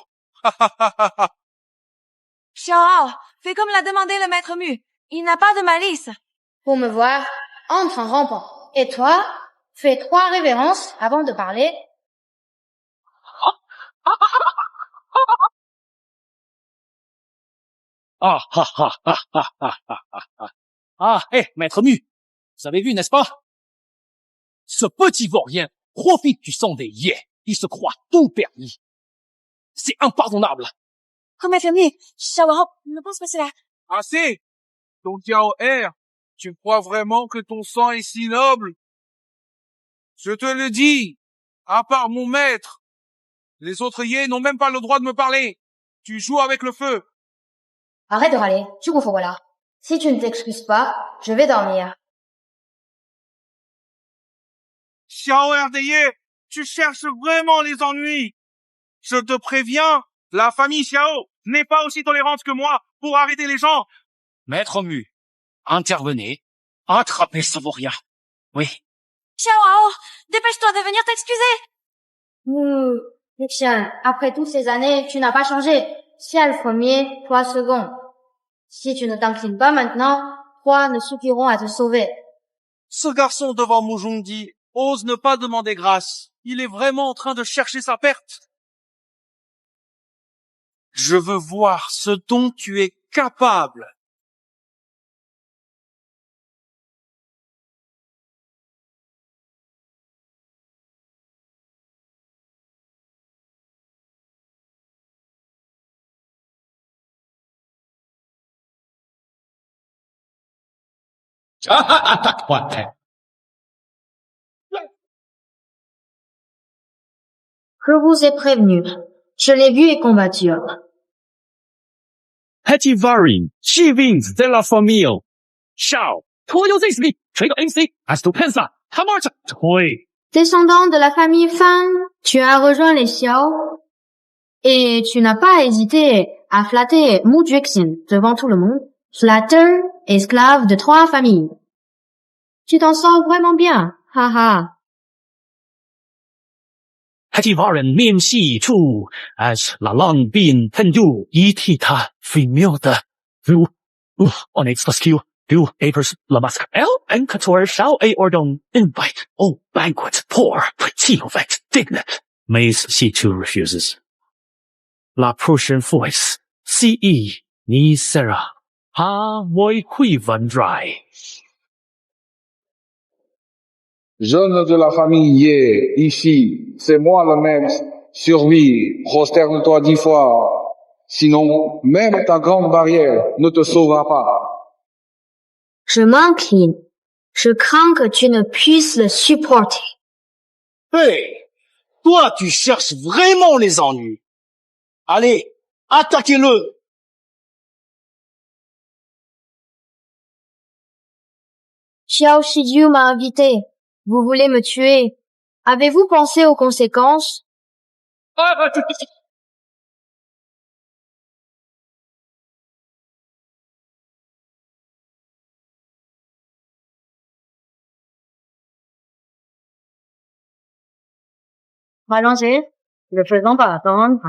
Xiao Hao, fais comme l'a demandé le maître Mu. Il n'a pas de malice. Pour me voir, entre en rampant. Et toi, fais 3 révérences avant de parler. Maître Mu, vous avez vu, n'est-ce pas? Ce petit vaurien profite du sang des Ye. Il se croit tout permis. C'est impardonnable. Oh, maître Mu, Xiao Hao, ne pense pas cela. Assez! Ton Diao R, tu crois vraiment que ton sang est si noble? Je te le dis, à part mon maître, les autres Ye n'ont même pas le droit de me parler. Tu joues avec le feu. Arrête de râler, tu confonds voilà. Si tu ne t'excuses pas, je vais dormir. Xiao RDye, tu cherches vraiment les ennuis. Je te préviens, la famille Xiao n'est pas aussi tolérante que moi pour arrêter les gens. Maître Mu, intervenez, attrapez ce vaurien. Oui. Xiao Hao, dépêche-toi de venir t'excuser. Xian, après toutes ces années, tu n'as pas changé. Xian premier, toi second. Si tu ne t'inclines pas maintenant, 3 ne suffiront à te sauver. Ce garçon devant Muzhundi ose ne pas demander grâce. Il est vraiment en train de chercher sa perte. Je veux voir ce dont tu es capable. Je vous ai prévenu. Je l'ai vu et combattu. Petit Varin, Shivings de la famille. Xiao, 托有 this me, 锤个 MC, as to pensa, Hamarcha, 推。 Descendant de la famille Fang, tu as rejoint les Xiao et tu n'as pas hésité à flatter Mu Juexin devant tout le monde. Flatteur, esclave de 3 familles. Tu t'en sors vraiment bien, haha. Petit Varin 面细处 as la langue bin pendu 一替他微妙的如，onyx skill Do apers la masque L and couture shall a ordon invite all banquet poor petit mauvais dignet. Mace C2 refuses. La prochaine fois, CE ni sera. Ha moi qui vendrai. Jeunes de la famille Yé, ici, c'est moi le maître. Survie, prosterne-toi 10 fois. Sinon, même ta grande barrière ne te sauvera pas. Je m'incline. Je crains que tu ne puisses le supporter. Hey, toi, tu cherches vraiment les ennuis. Allez, attaquez-le. Xiao Shijiu m'a invité. Vous voulez me tuer. Avez-vous pensé aux conséquences? Allons-y, ne faisons pas attendre.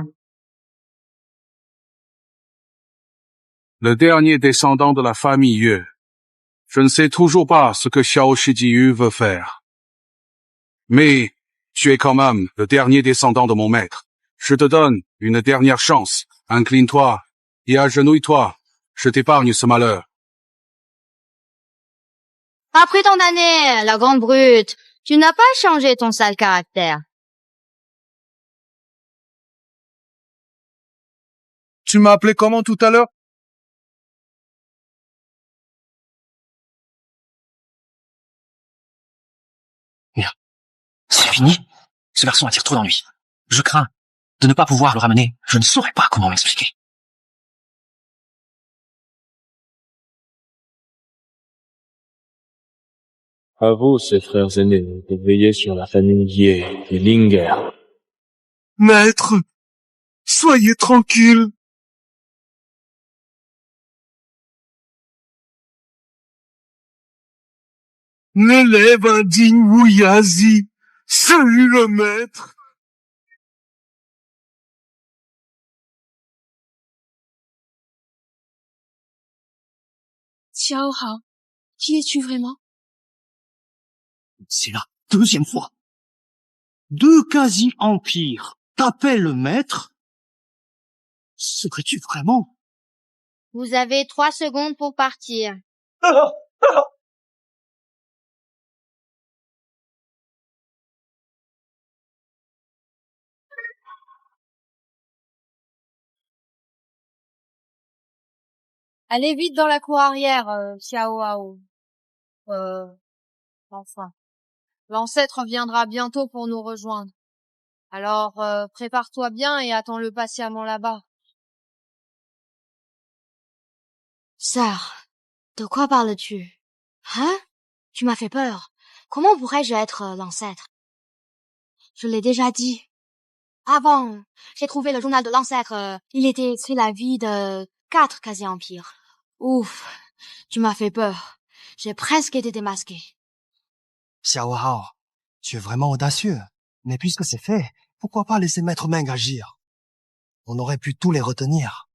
Le dernier descendant de la famille Yue. Je ne sais toujours pas ce que Xiao Shijiyu veut faire. Mais tu es quand même le dernier descendant de mon maître. Je te donne une dernière chance. Incline-toi et agenouille-toi. Je t'épargne ce malheur. Après tant d'années, la grande brute, tu n'as pas changé ton sale caractère. Tu m'as appelé comment tout à l'heure? Merde. C'est fini? Ce garçon attire trop d'ennuis. Je crains de ne pas pouvoir le ramener. Je ne saurais pas comment m'expliquer. À vous, ses frères aînés, de veiller sur la famille Yé et Linger. Maître, soyez tranquille. L'élève indigne Wuyazi. Salut le maître. Xiao Hao, qui es-tu vraiment? C'est la deuxième fois. 2 quasi-empires t'appellent le maître. Serais-tu vraiment? Vous avez 3 secondes pour partir. Allez vite dans la cour arrière, Xiao Hao. Enfin. L'ancêtre viendra bientôt pour nous rejoindre. Alors, prépare-toi bien et attends-le patiemment là-bas. Sœur, de quoi parles-tu? Hein? Tu m'as fait peur. Comment pourrais-je être l'ancêtre? Je l'ai déjà dit. Avant, j'ai trouvé le journal de l'ancêtre. Il était écrit la vie de 4 quasi-empires. Ouf, tu m'as fait peur. J'ai presque été démasqué. Xiao Hao, tu es vraiment audacieux. Mais puisque c'est fait, pourquoi pas laisser Maître Meng agir? On aurait pu tous les retenir.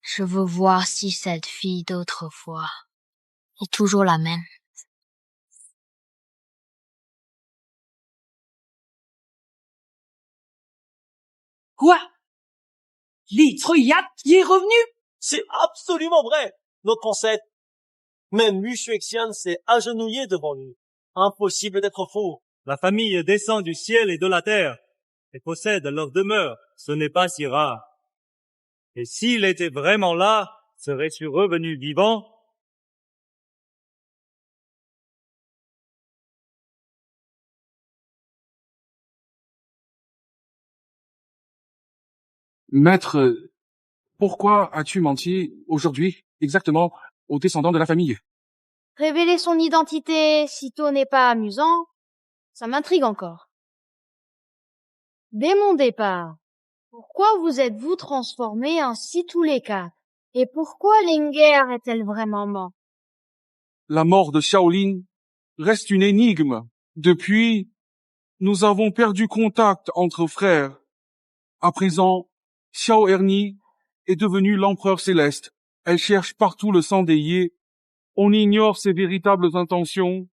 Je veux voir si cette fille d'autrefois est toujours la même. Quoi? Li Truyat qui est revenu? C'est absolument vrai. Notre ancêtre, même Mu Shuexian, s'est agenouillé devant lui. Impossible d'être faux. La famille descend du ciel et de la terre et possède leur demeure. Ce n'est pas si rare. Et s'il était vraiment là, serait-il revenu vivant? Maître, pourquoi as-tu menti aujourd'hui, exactement, aux descendants de la famille? Révéler son identité sitôt n'est pas amusant. Ça m'intrigue encore. Dès mon départ, pourquoi vous êtes-vous transformés ainsi tous les 4? Et pourquoi Linger est-elle vraiment morte? La mort de Shaolin reste une énigme. Depuis, nous avons perdu contact entre frères. À présent, Xiao Erni est devenue l'empereur céleste. Elle cherche partout le sang des Yé on ignore ses véritables intentions.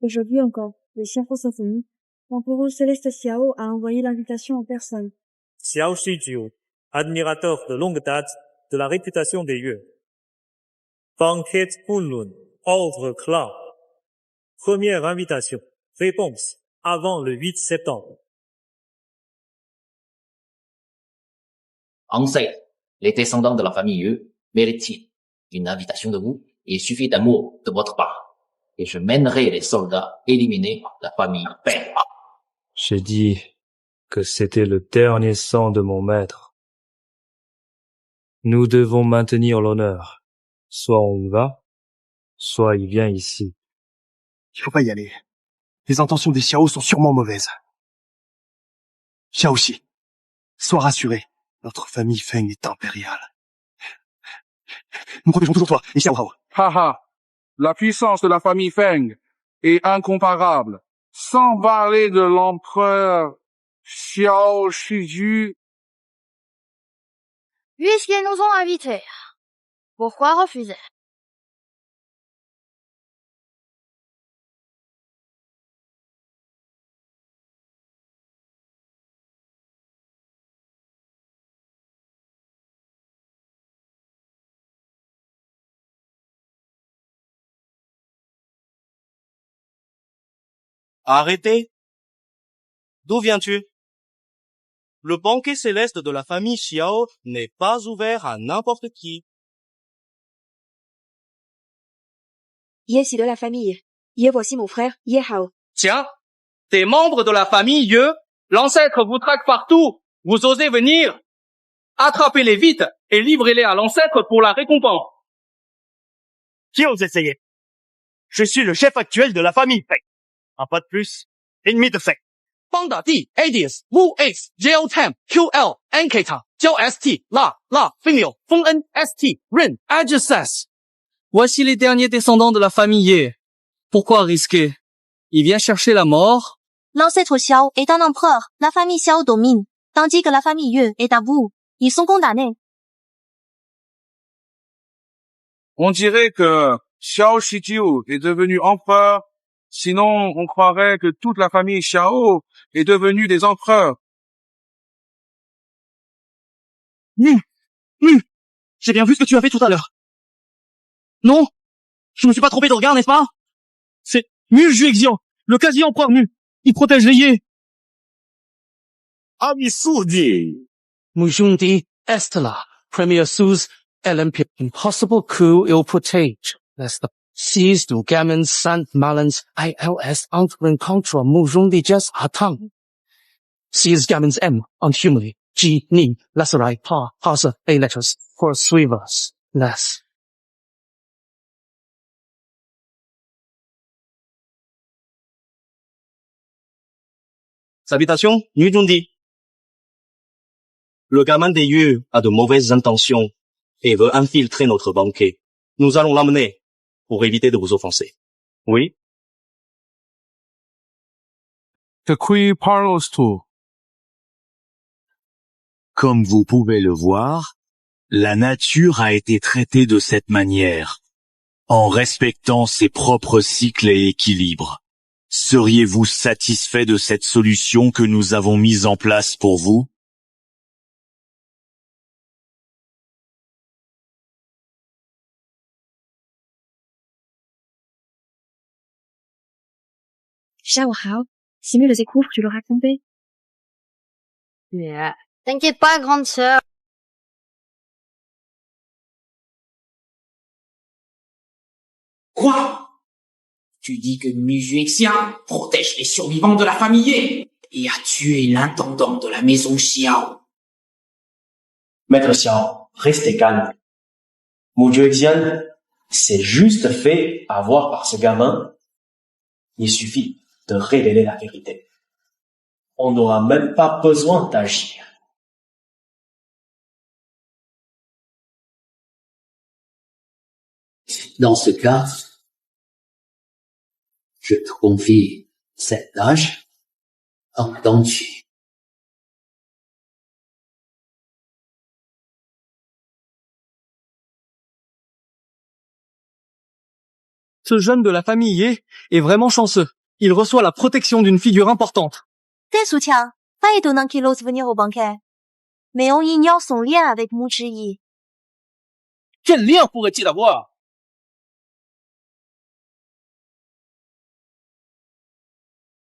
Aujourd'hui encore, le chef au Symphony, l'empereur céleste Xiao a envoyé l'invitation en personne. Xiao Shijiu, admirateur de longue date de la réputation des yeux. Banquet Kunlun, ordre clan. Première invitation. Réponse avant le 8 septembre. Ancêtres, les descendants de la famille Yu méritent une invitation de vous. Il suffit d'un mot de votre part. Et je mènerai les soldats éliminer la famille Feng. J'ai dit que c'était le dernier sang de mon maître. Nous devons maintenir l'honneur. Soit on y va, soit il vient ici. Il faut pas y aller. Les intentions des Xiao sont sûrement mauvaises. Xiaoxi, sois rassuré. Notre famille Feng est impériale. Nous protégeons toujours toi et Xiao Hao. Haha, la puissance de la famille Feng est incomparable. Sans parler de l'empereur Xiao Shiju. Puisqu'ils nous ont invités, pourquoi refuser? Arrêtez. D'où viens-tu? Le banquet céleste de la famille Xiao n'est pas ouvert à n'importe qui. Ye de la famille. Ye voici mon frère, Ye Hao. Tiens, des membres de la famille Ye, l'ancêtre vous traque partout. Vous osez venir? Attrapez-les vite et livrez-les à l'ancêtre pour la récompense. Qui ose essayer? Je suis le chef actuel de la famille Feng. Un pas de plus, ennemi de Feng. Panda D, Adius, Wu X, JO10, QL, NK 焦 ST, La, Fingyo, Feng N, ST, Rin, Agises. Voici les derniers descendants de la famille Ye. Pourquoi risquer? Il vient chercher la mort? L'ancêtre Xiao est un empereur. La famille Xiao domine, tandis que la famille Yue est à bout. Ils sont condamnés. On dirait que Xiao Shijiu est devenu empereur. Sinon, on croirait que toute la famille Xiao est devenue des empereurs. J'ai bien vu ce que tu as fait tout à l'heure. Non, je me suis pas trompé de regard, n'est-ce pas? C'est Mu Juexian, le quasi-empereur Mu. Il protège les Ye. Ami Sudi. Mujundi Estela, Premier Sous, Olympic. Impossible coup il protège. Lest seize du gamin Saint Malins ILS entre contre Mujundi Jes Hatang. Seize gamins M on humanly. G, Ni, Lacerai, Pa, Hasa, A letters, poursuivers, less. Salutation, Yu Jundi. Le gamin des Yu a de mauvaises intentions et veut infiltrer notre banquet. Nous allons l'emmener pour éviter de vous offenser. Oui? De qui parles-tu? Comme vous pouvez le voir, la nature a été traitée de cette manière, en respectant ses propres cycles et équilibres. Seriez-vous satisfait de cette solution que nous avons mise en place pour vous? Xiao Hao, si mieux le découvre, tu l'auras trompé. Yeah. T'inquiète pas, grande sœur. Quoi? Tu dis que Mujuexian protège les survivants de la famille Ye et a tué l'intendant de la maison Xiao. Maître Xiao, restez calme. Mujuexian s'est juste fait avoir par ce gamin. Il suffit de révéler la vérité. On n'aura même pas besoin d'agir. Dans ce cas, je te confie cette tâche en entier. 这 jeune de la famille Ye est vraiment chanceux. Il reçoit la protection d'une figure importante. T'es soutien, pas étonnant qu'il ose venir au banquet. Mais on ignore son lien avec Mu Zhiyi. Quel lien pourrait-il avoir?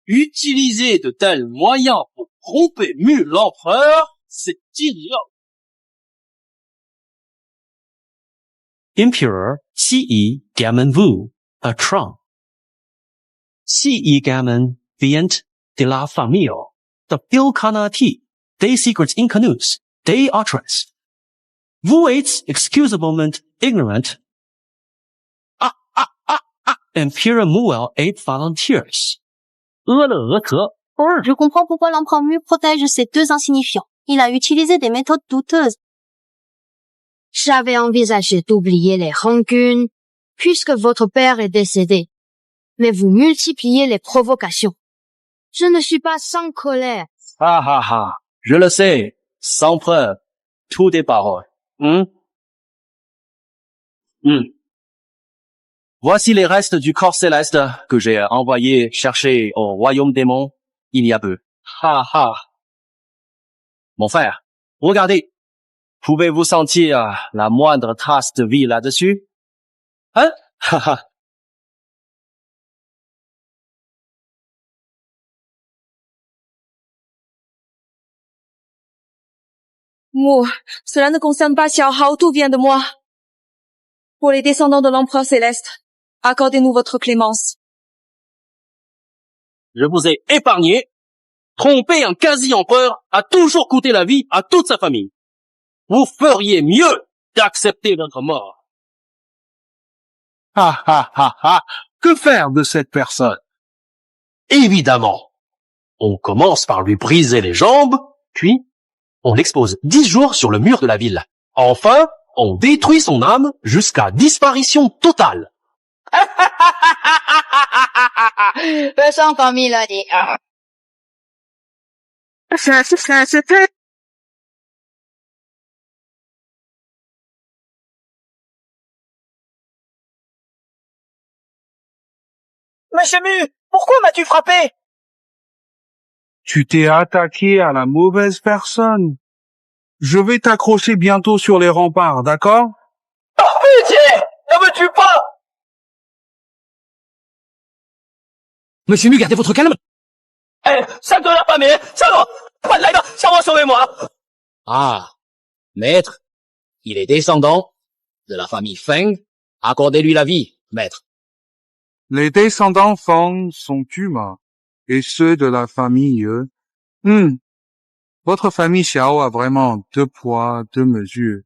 Utiliser de tels moyens pour tromper Mu l'empereur, c'est ignoble. Emperor Qi Gamen Wu, a Tron. Qi Gamen vient de la famille de Ilkhanati, des secrets inconnus, des autres. Vous êtes excusablement ignorant. Emperor Muel est volontaires. Je comprends pourquoi l'empereur Mu protège ces deux insignifiants. Il a utilisé des méthodes douteuses. J'avais envisagé d'oublier les rancunes, puisque votre père est décédé. Mais vous multipliez les provocations. Je ne suis pas sans colère. Je le sais, sans preuve, tout des paroles. Voici les restes du corps céleste que j'ai envoyé chercher au royaume démon il y a peu. Mon frère, regardez. Pouvez-vous sentir la moindre trace de vie là-dessus? Hein? Mu, cela ne concerne pas Xiao Hao, tout vient de moi. Pour les descendants de l'empereur céleste, accordez-nous votre clémence. Je vous ai épargné. Tromper un quasi-empereur a toujours coûté la vie à toute sa famille. Vous feriez mieux d'accepter notre mort. Que faire de cette personne? Évidemment. On commence par lui briser les jambes, puis on l'expose 10 jours sur le mur de la ville. Enfin, on détruit son âme jusqu'à disparition totale. Personne parmi l'a dit. Monsieur Mu, pourquoi m'as-tu frappé? Tu t'es attaqué à la mauvaise personne. Je vais t'accrocher bientôt sur les remparts, d'accord? Par pitié! Ne me tue pas! Monsieur Mu, gardez votre calme. Ça de la famille! Sauvez-moi! Maître, il est descendant de la famille Feng. Accordez-lui la vie, maître. Les descendants Feng sont humains, et ceux de la famille Votre famille Xiao a vraiment 2 poids, 2 mesures.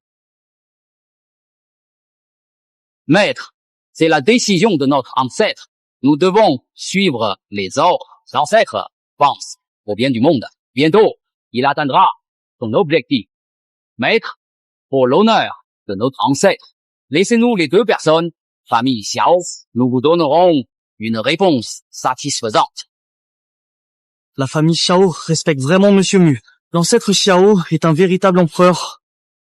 Maître, c'est la décision de notre ancêtre. Nous devons suivre les ordres. L'ancêtre pense au bien du monde. Bientôt, il atteindra son objectif. Maître, pour l'honneur de notre ancêtre, laissez-nous les 2 personnes, famille Xiao, nous vous donnerons une réponse satisfaisante. La famille Xiao respecte vraiment Monsieur Mu. L'ancêtre Xiao est un véritable empereur.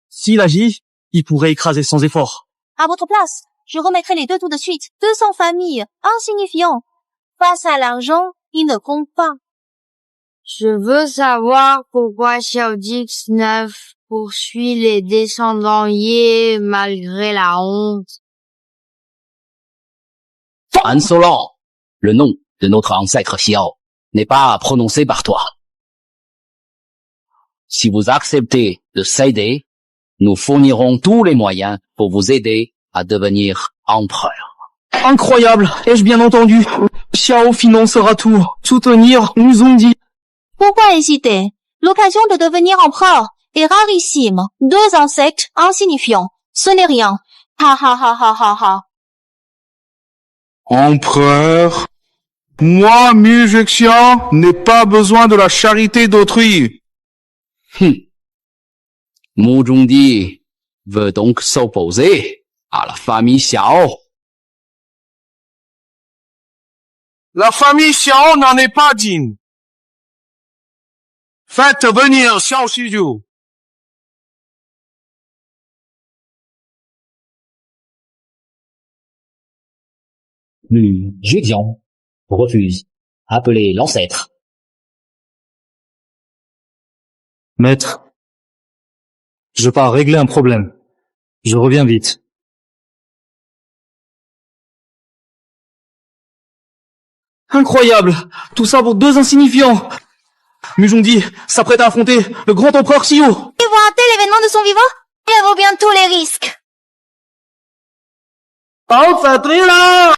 S'il agit, il pourrait écraser sans effort. À votre place, je remettrai les 2 tout de suite. 200 familles, insignifiants. Face à l'argent, ils ne comptent pas. Je veux savoir pourquoi Xiao Dix-9 poursuit les descendants Ye malgré la honte. Insolent, le nom de notre ancêtre Xiao n'est pas prononcé par toi. Si vous acceptez de céder, nous fournirons tous les moyens pour vous aider à devenir empereur. Incroyable, ai-je bien entendu? Xiao financera tout. Soutenir, nous ont dit. Pourquoi hésiter? L'occasion de devenir empereur est rarissime. 2 insectes insignifiants, ce n'est rien. Empereur, moi, Mu Zhexian, n'ai pas besoin de la charité d'autrui. Mu Zhongdi veut donc s'opposer à la famille Xiao. La famille Xiao n'en est pas digne. Faites venir Xiao Shijiu. Lu Juxian refuse. Appelez l'ancêtre. Maître, je pars régler un problème. Je reviens vite. Incroyable! Tout ça pour 2 insignifiants! Mujondi s'apprête à affronter le grand empereur Xiu! Et voir un tel événement de son vivant, il vaut bien tous les risques. Là!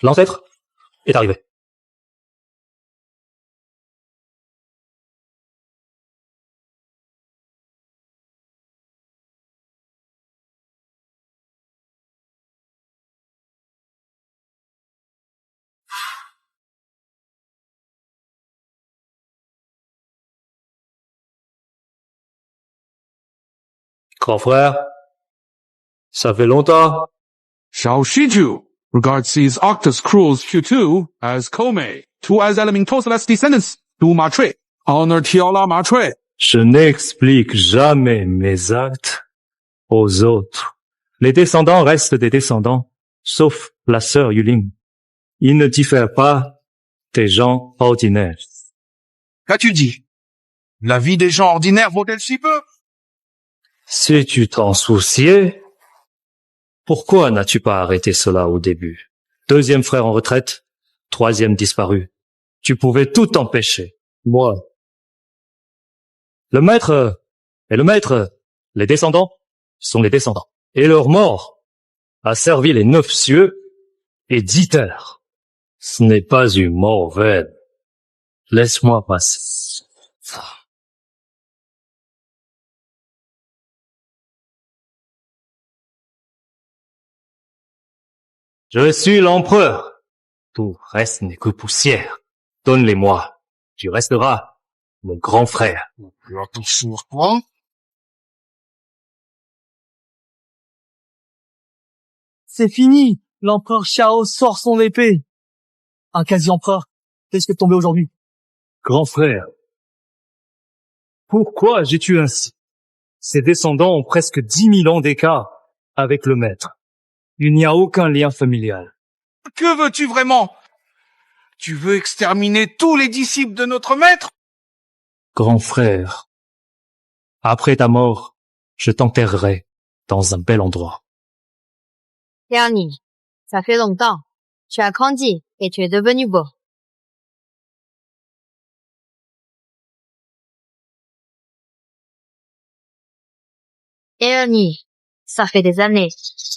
L'ancêtre est arrivé. Grand frère, ça fait longtemps. Xiao Shijiu regards these Octus Cruels Q2 as Komei, two as Elementosalas descendants, to Ma Chui. Honor Tiaola Ma Chui. Je n'explique jamais mes actes aux autres. Les descendants restent des descendants, sauf la sœur Yuling. Ils ne diffèrent pas des gens ordinaires. Qu'as-tu dit? La vie des gens ordinaires vaut-elle si peu? Si tu t'en souciais, pourquoi n'as-tu pas arrêté cela au début? 2e frère en retraite, 3e disparu. Tu pouvais tout empêcher. Moi. Le maître est le maître. Les descendants sont les descendants. Et leur mort a servi les 9 cieux et 10 terres. Ce n'est pas une mort vaine. Laisse-moi passer. Je suis l'empereur. Tout reste n'est que poussière. Donne-les-moi. Tu resteras mon grand frère. Quoi? C'est fini. L'empereur Xiao sort son épée. Un quasi-empereur risque de tomber aujourd'hui. Grand frère, pourquoi j'ai tué ainsi? Ses descendants ont presque 10 000 ans d'écart avec le maître. Il n'y a aucun lien familial. Que veux-tu vraiment? Tu veux exterminer tous les disciples de notre maître? Grand frère, après ta mort, je t'enterrerai dans un bel endroit. Dernier, ça fait longtemps. Tu as grandi et tu es devenu beau. Dernier, ça fait des années.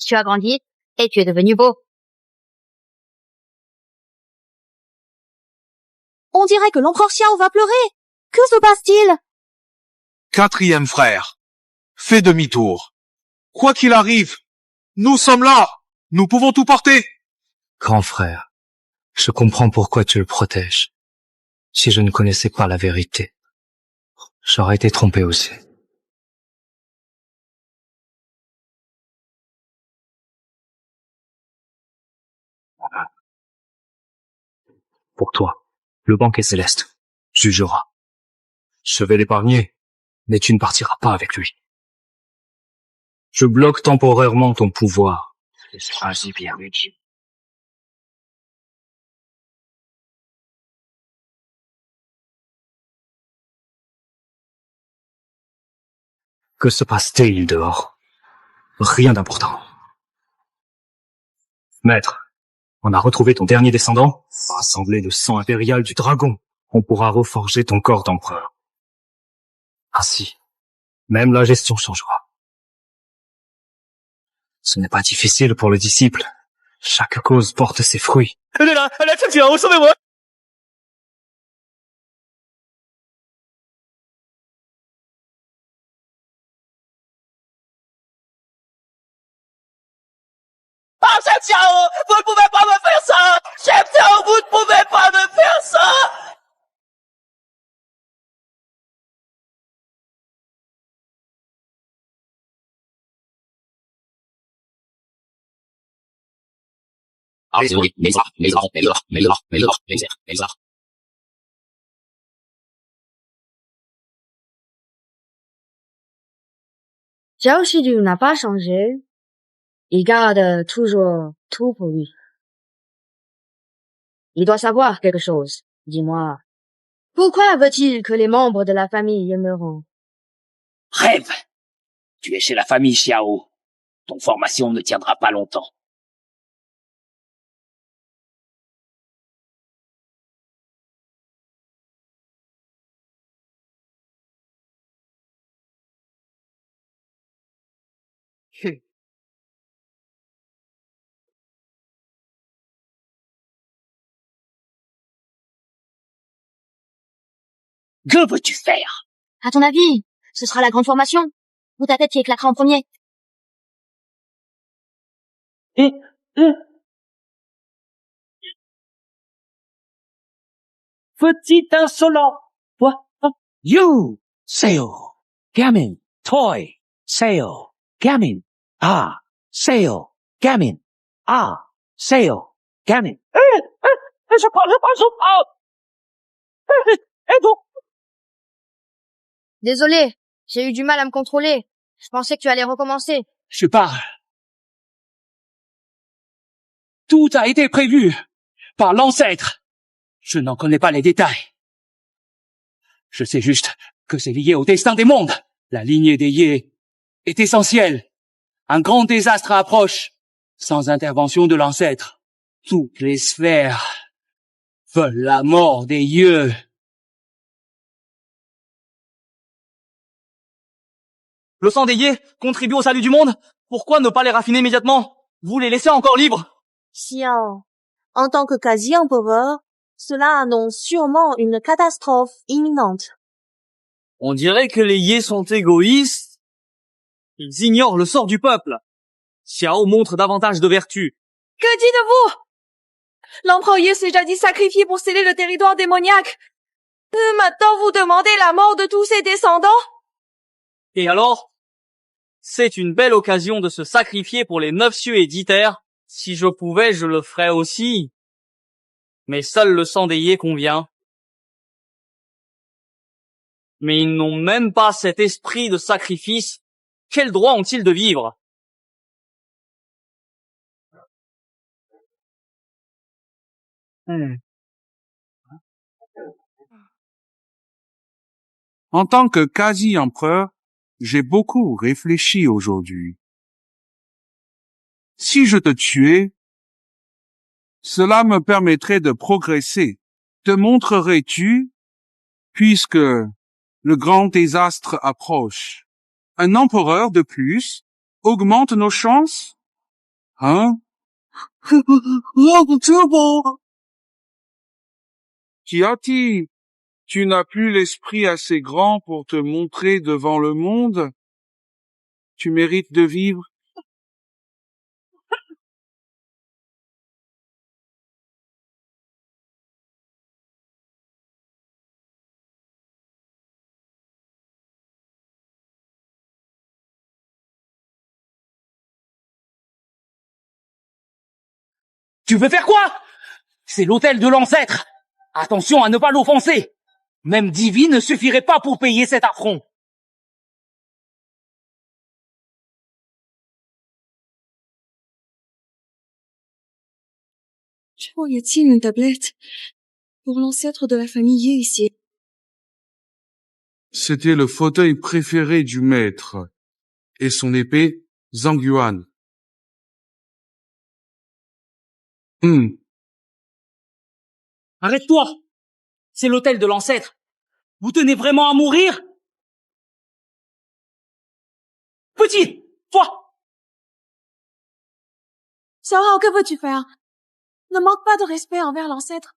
Tu as grandi et tu es devenu beau. On dirait que l'empereur Xiao va pleurer. Que se passe-t-il? 4e frère, fais demi-tour. Quoi qu'il arrive, nous sommes là. Nous pouvons tout porter. Grand frère, je comprends pourquoi tu le protèges. Si je ne connaissais pas la vérité, j'aurais été trompé aussi. Pour toi, le banquet céleste jugera. Je vais l'épargner, mais tu ne partiras pas avec lui. Je bloque temporairement ton pouvoir. Que se passe-t-il dehors? Rien d'important. Maître, on a retrouvé ton dernier descendant, rassemblé le sang impérial du dragon. On pourra reforger ton corps d'empereur. Ainsi, même la gestion changera. Ce n'est pas difficile pour le disciple. Chaque cause porte ses fruits. Elle est là, sauvez-moi! Xiao, vous ne pouvez pas me faire ça! Chef Xiao, vous ne pouvez pas me faire ça! Xiao Shidu n'a pas changé. Il garde toujours tout pour lui. Il doit savoir quelque chose. Dis-moi. Pourquoi veut-il que les membres de la famille meurent? Rêve! Tu es chez la famille Xiao. Ton formation ne tiendra pas longtemps. Que veux-tu faire? À ton avis, ce sera la grande formation? Ou ta tête qui éclatera en premier? Petit insolent. Quoi? You, Seo, Gamin, Toy, Seo, Gamin, Ah, Seo, Gamin, Ah, Seo, Gamin. Je parle. Et donc? Désolé, j'ai eu du mal à me contrôler. Je pensais que tu allais recommencer. Je parle. Tout a été prévu par l'ancêtre. Je n'en connais pas les détails. Je sais juste que c'est lié au destin des mondes. La lignée des Ye est essentielle. Un grand désastre approche. Sans intervention de l'ancêtre, toutes les sphères veulent la mort des Ye. Le sang des Ye contribue au salut du monde. Pourquoi ne pas les raffiner immédiatement? Vous les laissez encore libres. Xiao, en tant que quasi-empereur, cela annonce sûrement une catastrophe imminente. On dirait que les Ye sont égoïstes. Ils ignorent le sort du peuple. Xiao montre davantage de vertu. Que dites-vous? L'empereur Ye s'est jadis sacrifié pour sceller le territoire démoniaque. Maintenant vous demandez la mort de tous ses descendants? Et alors? C'est une belle occasion de se sacrifier pour les 9 cieux et 10 terres. Si je pouvais, je le ferais aussi. Mais seul le sang des Ye convient. Mais ils n'ont même pas cet esprit de sacrifice. Quel droit ont-ils de vivre? En tant que quasi-empereur, j'ai beaucoup réfléchi aujourd'hui. Si je te tuais, cela me permettrait de progresser. Te montrerais-tu, puisque le grand désastre approche, un empereur de plus augmente nos chances? Hein? Kiati, tu n'as plus l'esprit assez grand pour te montrer devant le monde? Tu mérites de vivre. Tu veux faire quoi? C'est l'autel de l'ancêtre. Attention à ne pas l'offenser. Même Divi ne suffirait pas pour payer cet affront. Y a-t-il une tablette pour l'ancêtre de la famille Ye ici? C'était le fauteuil préféré du maître et son épée Zangyuan. Arrête-toi. C'est l'autel de l'ancêtre. Vous tenez vraiment à mourir? Petit, toi! Xiao, que veux-tu faire? Ne manque pas de respect envers l'ancêtre.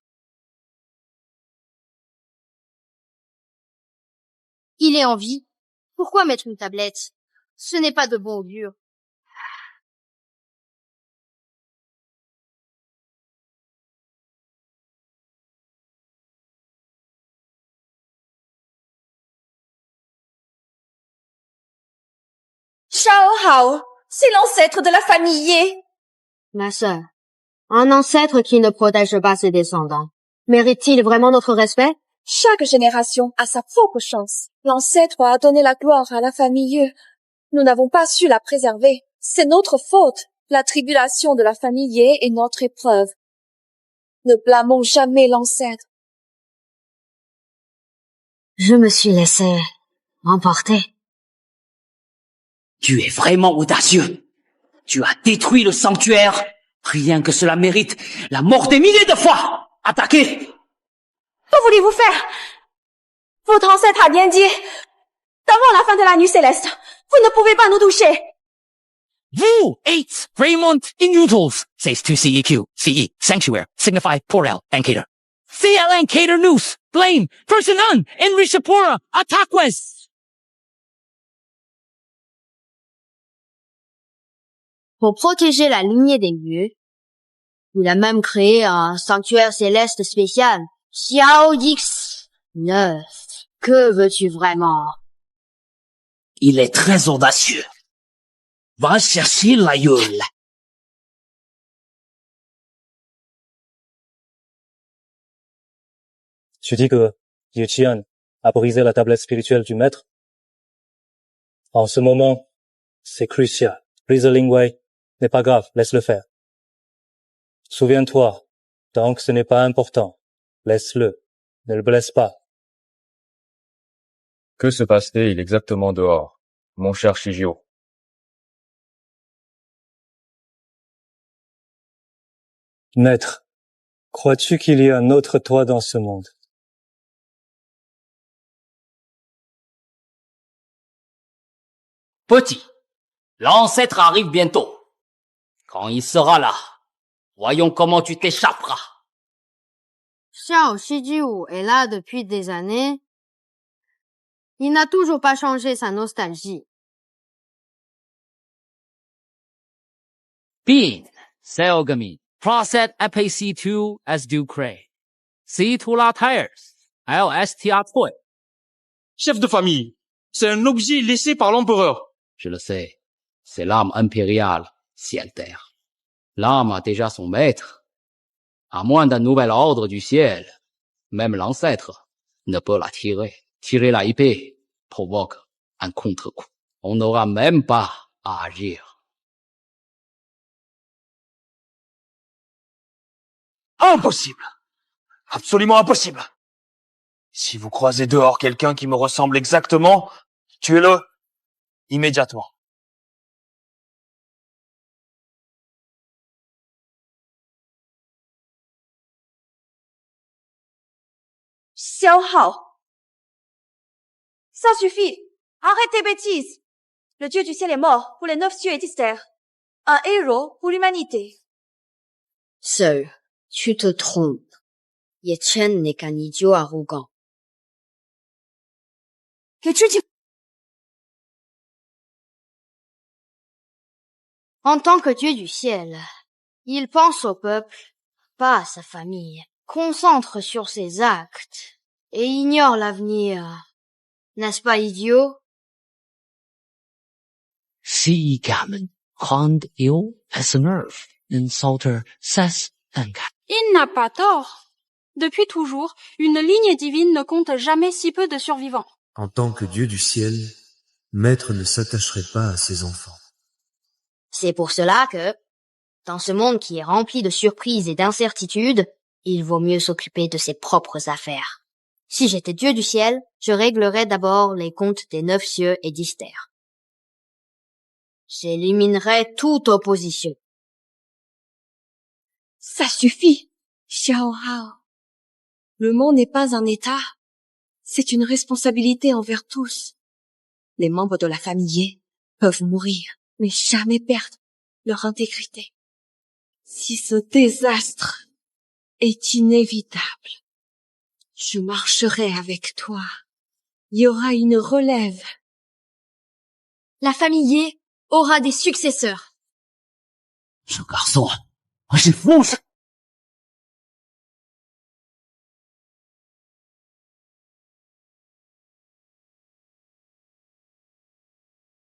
Il est en vie. Pourquoi mettre une tablette? Ce n'est pas de bon augure. Shao Hao, c'est l'ancêtre de la famille Ye. Ma sœur, un ancêtre qui ne protège pas ses descendants, mérite-t-il vraiment notre respect? Chaque génération a sa propre chance. L'ancêtre a donné la gloire à la famille Ye. Nous n'avons pas su la préserver. C'est notre faute. La tribulation de la famille Ye est notre épreuve. Ne blâmons jamais l'ancêtre. Je me suis laissé emporter. Tu es vraiment audacieux. Tu as détruit le sanctuaire. Rien que cela mérite la mort des milliers de fois. Attaquez! Que voulez-vous faire? Votre ancêtre a bien dit, avant la fin de la nuit céleste, vous ne pouvez pas nous toucher. Vous, 8, Raymond, Inutils, says to CEQ, CE, Sanctuary, signify Porel, and Cater. CL and Cater News, Blame, Person On, Enrich Shapura, Attack West. Pour protéger la lignée des lieux, il a même créé un sanctuaire céleste spécial, Xiao X 9. Que veux-tu vraiment? Il est très audacieux. Va chercher l'aïeul. Tu dis que Ye Qian a brisé la tablette spirituelle du maître? En ce moment, c'est crucial. Brise Lingwei n'est pas grave, laisse-le faire. Souviens-toi, tant que ce n'est pas important, laisse-le, ne le blesse pas. Que se passe-t-il exactement dehors, mon cher Shigio? Maître, crois-tu qu'il y a un autre toi dans ce monde? Petit, l'ancêtre arrive bientôt. Quand il sera là, voyons comment tu t'échapperas. Xiao Shijiu est là depuis des années. Il n'a toujours pas changé sa nostalgie. Bin, Seogami, Procet APC2 as du Cray. Si Tula Tires, LSTA Toy. Chef de famille, c'est un objet laissé par l'empereur. Je le sais, c'est l'âme impériale, ciel-terre. L'âme a déjà son maître. À moins d'un nouvel ordre du ciel, même l'ancêtre ne peut la tirer. Tirer la épée provoque un contre-coup. On n'aura même pas à agir. Impossible! Absolument impossible! Si vous croisez dehors quelqu'un qui me ressemble exactement, tuez-le immédiatement. Xiao Hao. Ça suffit. Arrête tes bêtises. Le dieu du ciel est mort pour les 9 cieux et 10 terres. Un héros pour l'humanité. Seul, tu te trompes. Ye Chen n'est qu'un idiot arrogant. Que tu dis? En tant que dieu du ciel, il pense au peuple, pas à sa famille, concentre sur ses actes et ignore l'avenir. N'est-ce pas idiot? Si gamin, Rand Io Essenerf, Insulter, Cess, Engat. Il n'a pas tort. Depuis toujours, une ligne divine ne compte jamais si peu de survivants. En tant que dieu du ciel, Maître ne s'attacherait pas à ses enfants. C'est pour cela que, dans ce monde qui est rempli de surprises et d'incertitudes, il vaut mieux s'occuper de ses propres affaires. Si j'étais dieu du ciel, je réglerais d'abord les comptes des 9 cieux et 10 terres. J'éliminerais toute opposition. Ça suffit, Xiao Hao. Le monde n'est pas un état. C'est une responsabilité envers tous. Les membres de la famille Ye peuvent mourir, mais jamais perdre leur intégrité. Si ce désastre est inévitable, je marcherai avec toi. Il y aura une relève. La famille Ye aura des successeurs. Ce garçon, c'est fou!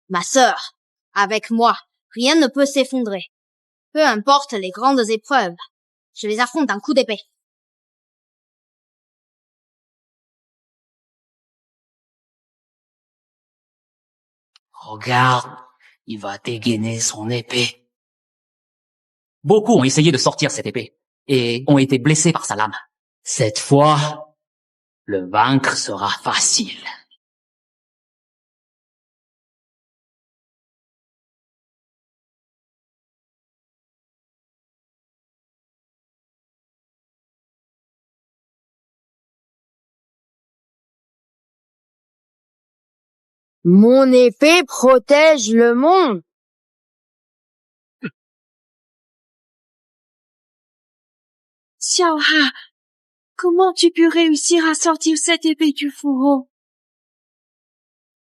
Ma sœur, Avec moi, rien ne peut s'effondrer. Peu importe les grandes épreuves, je les affronte d'un coup d'épée. Regarde, il va dégainer son épée. Beaucoup ont essayé de sortir cette épée et ont été blessés par sa lame. Cette fois, le vaincre sera facile. Mon épée protège le monde. Xiaoha, comment tu peux réussir à sortir cette épée du fourreau?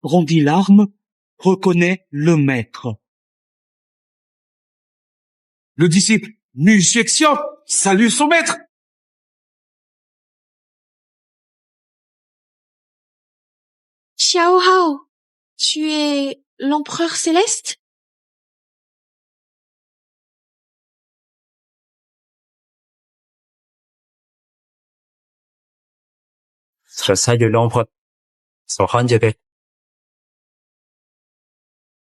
Brandit l'arme, reconnaît le maître. Le disciple Mushu Xian salue son maître. Xiaohao, tu es l'empereur céleste?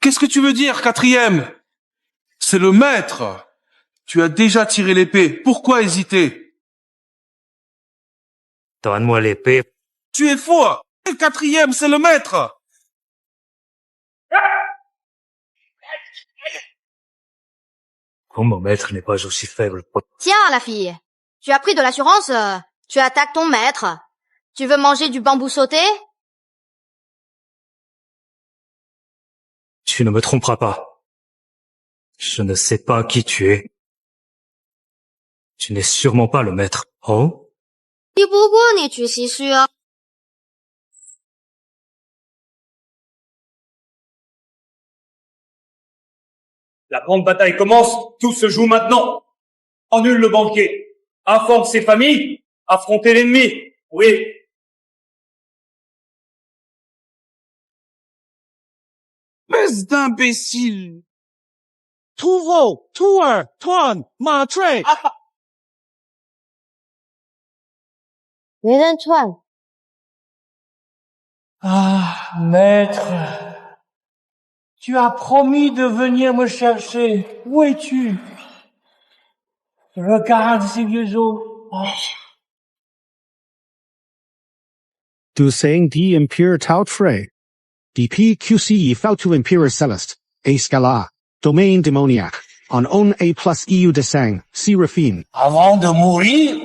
Qu'est-ce que tu veux dire, quatrième? C'est le maître. Tu as déjà tiré l'épée. Pourquoi hésiter? Donne-moi l'épée. Tu es fou. Le quatrième, c'est le maître. Comme mon maître n'est pas aussi faible. Tiens, la fille, tu as pris de l'assurance, tu attaques ton maître. Tu veux manger du bambou sauté? Tu ne me tromperas pas. Je ne sais pas qui tu es. Tu n'es sûrement pas le maître. Oh? 比不过你去吸血。La grande bataille commence, tout se joue maintenant. Annule le banquet. Informe ses familles. Affrontez l'ennemi. Oui. Espèce d'imbécile! Touveau, Tour, Tuan, Matre! 别人串。 Ah, maître, tu as promis de venir me chercher. Où es-tu? Regarde ces vieux os. Oh. Du saying die Imperial Tautfrey. Die PQC Fautu Imperial Celeste. A Scala. Domaine démoniaque. En on A plus EU de sang. Seraphine. Avant de mourir,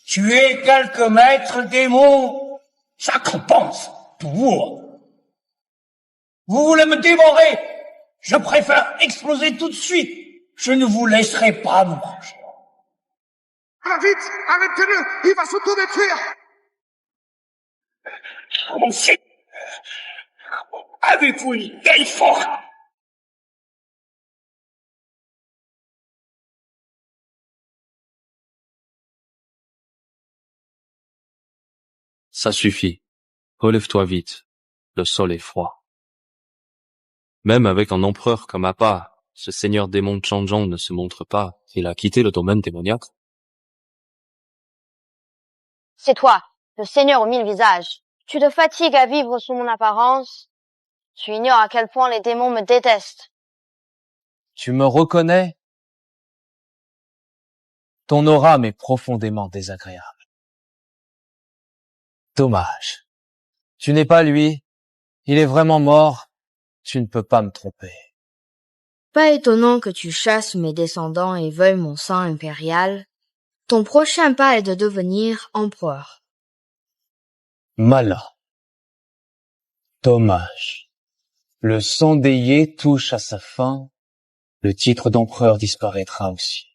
tuer quelques maîtres démons, ça compense pour vous voulez me dévorer? Je préfère exploser tout de suite. Je ne vous laisserai pas me manger. Ah, vite, arrêtez-le, il va s'autodétruire. Mon fils, avez-vous une telle force? Ça suffit. Relève-toi vite. Le sol est froid. Même avec un empereur comme Appa, ce seigneur démon Changjong ne se montre pas. Il a quitté le domaine démoniaque. C'est toi, le seigneur aux 1000 visages. Tu te fatigues à vivre sous mon apparence. Tu ignores à quel point les démons me détestent. Tu me reconnais? Ton aura m'est profondément désagréable. Dommage. Tu n'es pas lui. Il est vraiment mort. Tu ne peux pas me tromper. Pas étonnant que tu chasses mes descendants et veuilles mon sang impérial. Ton prochain pas est de devenir empereur. Malin. Dommage. Le sang des Yé touche à sa fin. Le titre d'empereur disparaîtra aussi.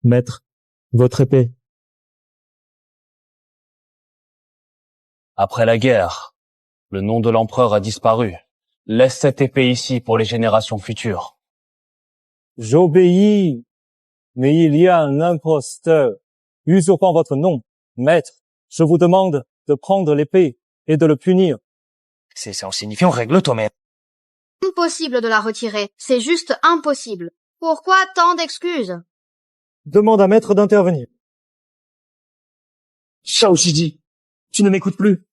Maître, votre épée. Après la guerre, le nom de l'empereur a disparu. Laisse cette épée ici pour les générations futures. J'obéis, mais il y a un imposteur usurpant votre nom. Maître, je vous demande de prendre l'épée et de le punir. C'est insignifiant, règle-toi, mais... Impossible de la retirer. C'est juste impossible. Pourquoi tant d'excuses? Demande à Maître d'intervenir. Shao Shiji, tu ne m'écoutes plus.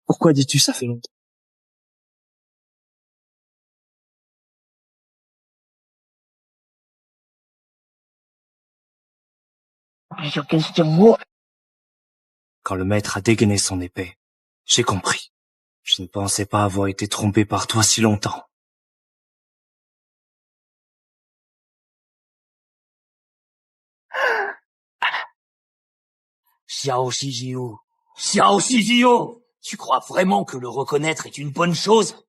Pourquoi dis-tu ça, fait longtemps? Quand le maître a dégainé son épée, j'ai compris. Je ne pensais pas avoir été trompé par toi si longtemps. Xiao Shijiu, Xiao Shijiu, tu crois vraiment que le reconnaître est une bonne chose?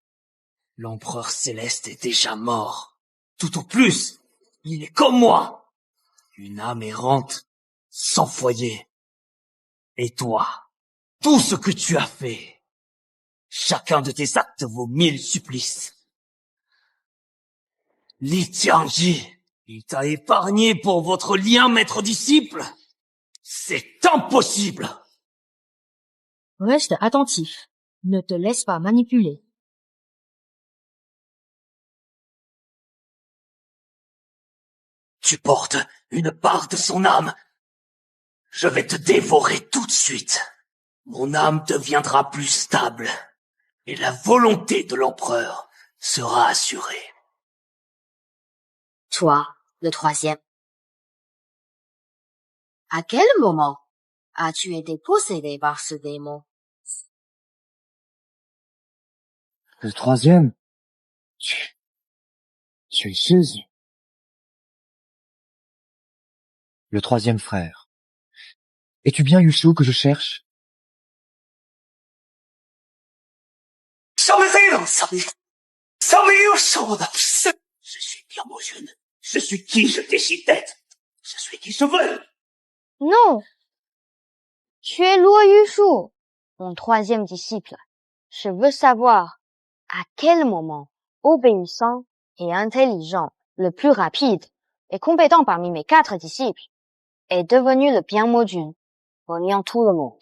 L'empereur céleste est déjà mort. Tout au plus, il est comme moi. Une âme errante, sans foyer. Et toi, tout ce que tu as fait, chacun de tes actes vaut 1000 supplices. Li Tianji, il t'a épargné pour votre lien maître-disciple? C'est impossible! Reste attentif. Ne te laisse pas manipuler. Tu portes une part de son âme. Je vais te dévorer tout de suite. Mon âme deviendra plus stable et la volonté de l'empereur sera assurée. Toi, le troisième. À quel moment as-tu été possédé par ce démon? Le troisième? Tu es Jésus. Le troisième frère. Es-tu bien Yushu que je cherche? Je suis Birmojun. Je suis qui je décide d'être. Je suis qui je veux. Non. Tu es Luo Yushu, mon troisième disciple. Je veux savoir à quel moment, obéissant et intelligent, le plus rapide et compétent parmi mes 4 disciples, est devenu le Birmojun, reliant tout le monde.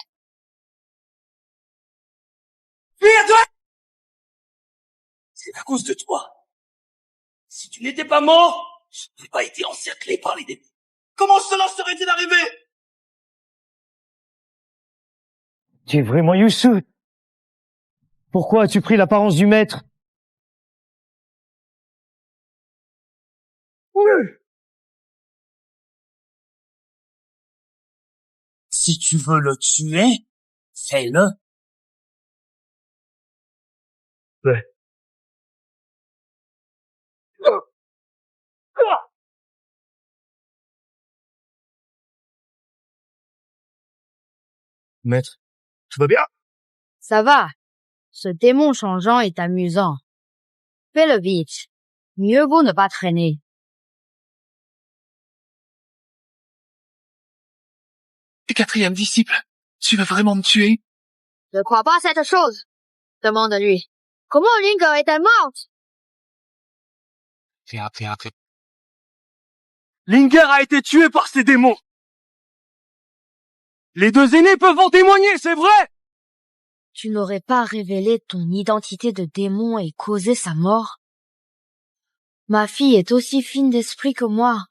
C'est à cause de toi. Si tu n'étais pas mort, je n'aurais pas été encerclé par les démons. Comment cela serait-il arrivé? Tu es vraiment Yushu? Pourquoi as-tu pris l'apparence du maître? Si tu veux le tuer, fais-le. Ouais. Maître, tout va bien? Ça va. Ce démon changeant est amusant. Fais-le vite. Mieux vaut ne pas traîner. Et quatrième disciple, tu veux vraiment me tuer? Je crois pas à cette chose. Demande-lui. Comment Lingo est-elle morte? Linger a été tué par ces démons. Les 2 aînés peuvent en témoigner, c'est vrai? Tu n'aurais pas révélé ton identité de démon et causé sa mort? Ma fille est aussi fine d'esprit que moi.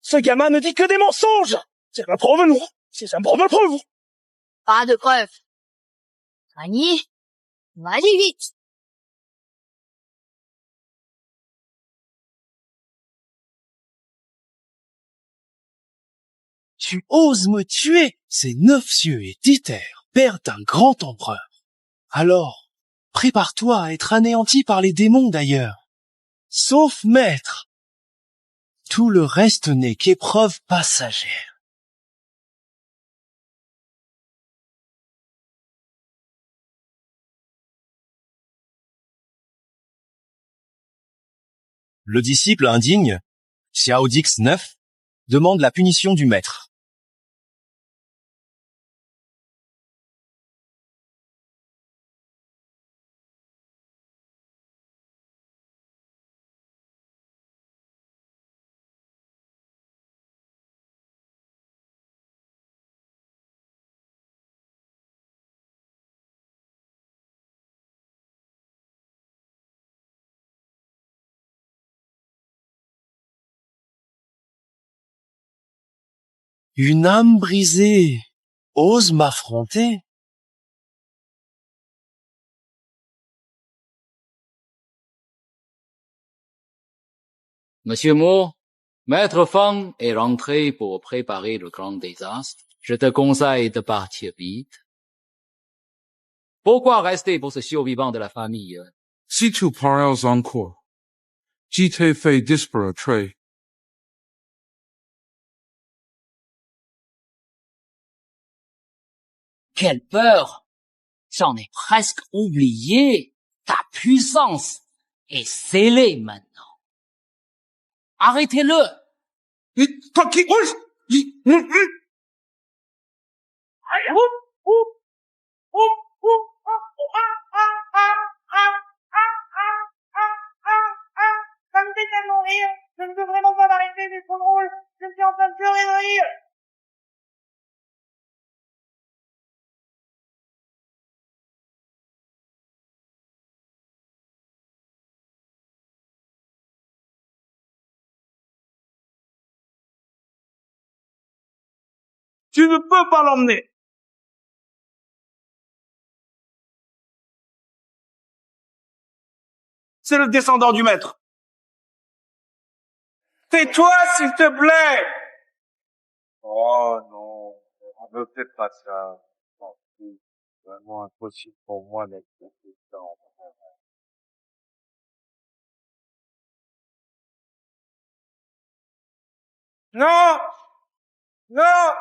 Ce gamin ne dit que des mensonges! C'est ma preuve, non? C'est un preuve, preuve! Pas de preuve. Annie, vas-y vite. Tu oses me tuer? Ces 9 cieux et 10 terres, père d'un grand empereur. Alors, prépare-toi à être anéanti par les démons d'ailleurs. Sauf maître. Tout le reste n'est qu'épreuve passagère. le disciple indigne, Xiao Dix 9, demande la punition du maître. Une âme brisée ose m'affronter? Monsieur Mo, Maître Fang est rentré pour préparer le grand désastre. Je te conseille de partir vite. Pourquoi rester pour ce survivant de la famille? Si tu parles encore, je te fais disparaître. Quelle peur! J'en ai presque oublié. Ta puissance est scellée maintenant. Arrêtez-le! Tranquille! Ça me fait tellement rire. Je ne peux vraiment pas m'arrêter, c'est trop drôle. Je suis en train de pleurer de rire. Tu ne peux pas l'emmener. C'est le descendant du maître. Tais-toi, s'il te plaît. Oh non, on ne fait pas ça. Non, c'est vraiment impossible pour moi d'être consistant. Non! Non!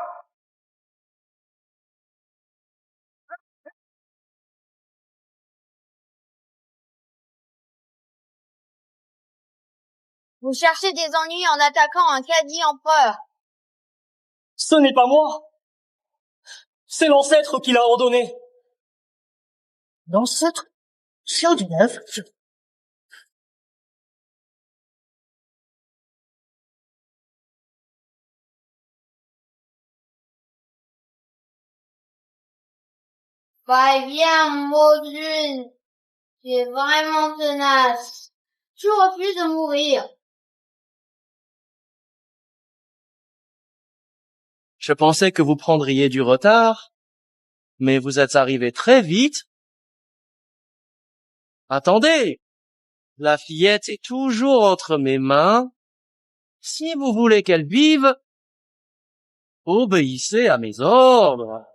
Vous cherchez des ennuis en attaquant un quasi-empereur. Ce n'est pas moi. C'est l'ancêtre qui l'a ordonné. L'ancêtre? Xiao du neuf? Viens, Maudune. Tu es vraiment tenace. Tu refuses de mourir. Je pensais que vous prendriez du retard, mais vous êtes arrivé très vite. Attendez, la fillette est toujours entre mes mains. Si vous voulez qu'elle vive, obéissez à mes ordres.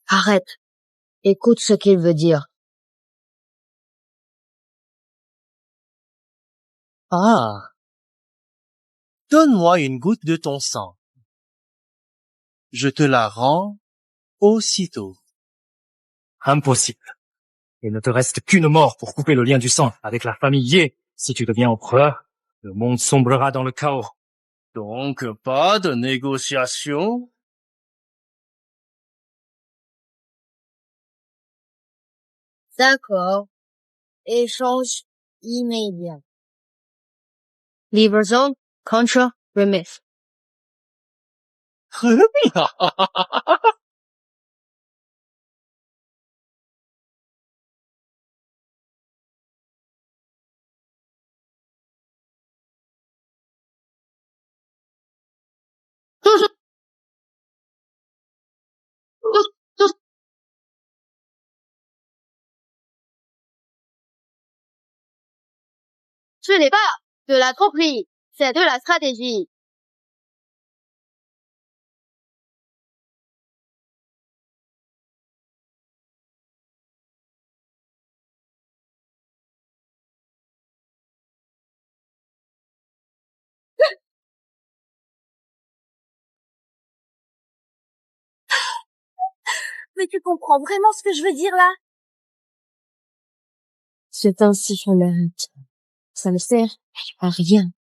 Arrête. Écoute ce qu'il veut dire. Ah. Donne-moi une goutte de ton sang. Je te la rends aussitôt. Impossible. Il ne te reste qu'une mort pour couper le lien du sang avec la famille Ye. Si tu deviens empereur, le monde sombrera dans le chaos. Donc, pas de négociation? D'accord. Échange immédiat. Livraison contre remise. Ce n'est pas de la tromperie, c'est de la stratégie. Mais tu comprends vraiment ce que je veux dire là? C'est ainsi que l'arrête. Ça ne sert à rien.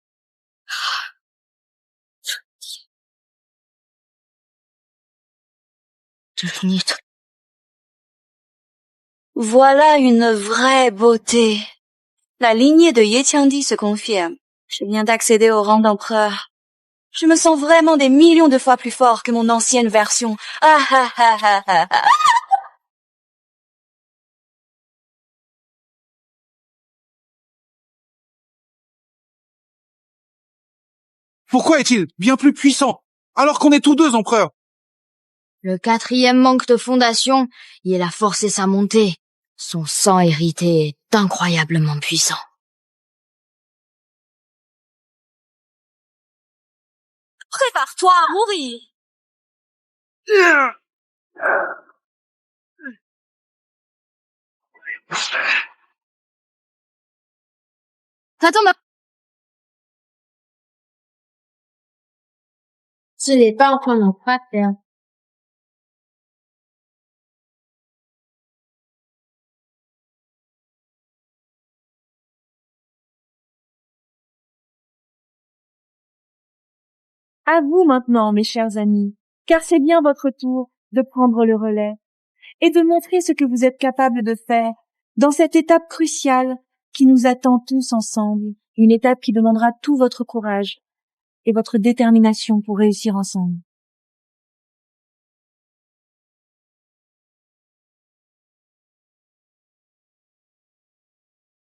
Voilà une vraie beauté. La lignée de Ye Qiangdi se confirme. Je viens d'accéder au rang d'empereur. Je me sens vraiment des millions de fois plus fort que mon ancienne version. Ah ah ah ah ah ah. Pourquoi est-il bien plus puissant, alors qu'on est tous deux empereurs? Le 4e manque de fondation, il a forcé sa montée. Son sang hérité est incroyablement puissant. Prépare-toi à mourir. Attends, 这里爆破了发表。À vous maintenant, mes chers amis, car c'est bien votre tour de prendre le relais et de montrer ce que vous êtes capables de faire dans cette étape cruciale qui nous attend tous ensemble, une étape qui demandera tout votre courage et votre détermination pour réussir ensemble.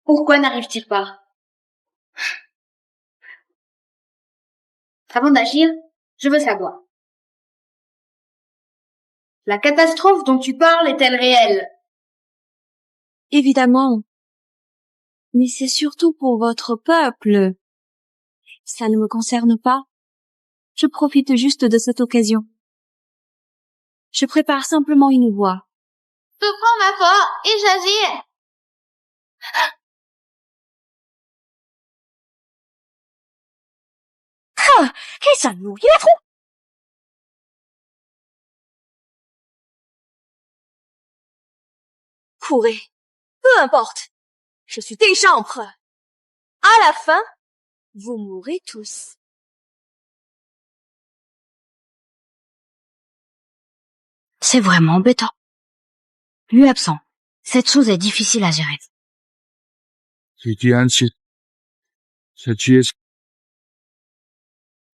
Pourquoi n'arrive-t-il pas? Avant d'agir, je veux savoir. La catastrophe dont tu parles est-elle réelle? Évidemment. Mais c'est surtout pour votre peuple. Ça ne me concerne pas. Je profite juste de cette occasion. Je prépare simplement une voie. Je prends ma foi et j'agis. Ah, et ça nous y est trop. Courez, peu importe. Je suis déjà empereur. À la fin, vous mourrez tous. C'est vraiment embêtant. Lui absent. Cette chose est difficile à gérer.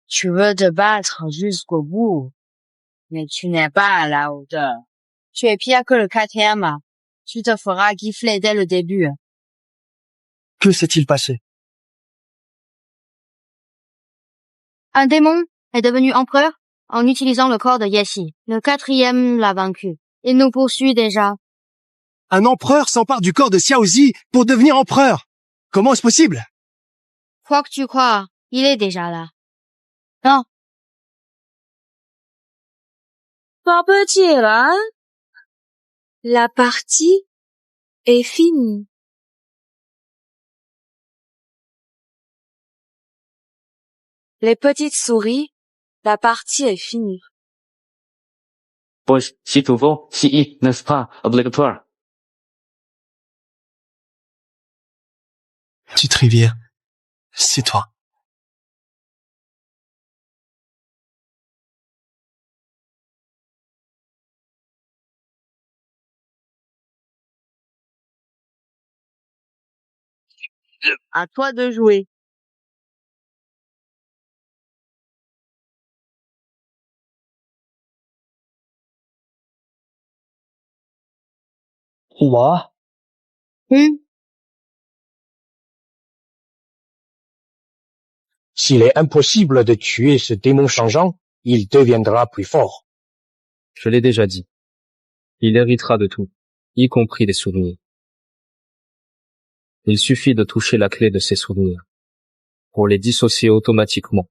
Tu veux te battre jusqu'au bout, mais tu n'es pas à la hauteur. Tu es pire que le 4e. Tu te feras gifler dès le début. Que s'est-il passé? Un démon est devenu empereur en utilisant le corps de Yeshi. Le 4e l'a vaincu. Il nous poursuit déjà. Un empereur s'empare du corps de Xiaozi pour devenir empereur. Comment est-ce possible? Quoi que tu crois, il est déjà là. Non. Pas petit là, hein? La partie est finie. Les petites souris, la partie est finie. Boys, si tu veux, si n'est-ce pas obligatoire? Petite rivière, c'est toi. À toi de jouer. Moi? S'il est impossible de tuer ce démon changeant, il deviendra plus fort. Je l'ai déjà dit. Il héritera de tout, y compris des souvenirs. Il suffit de toucher la clé de ses souvenirs pour les dissocier automatiquement.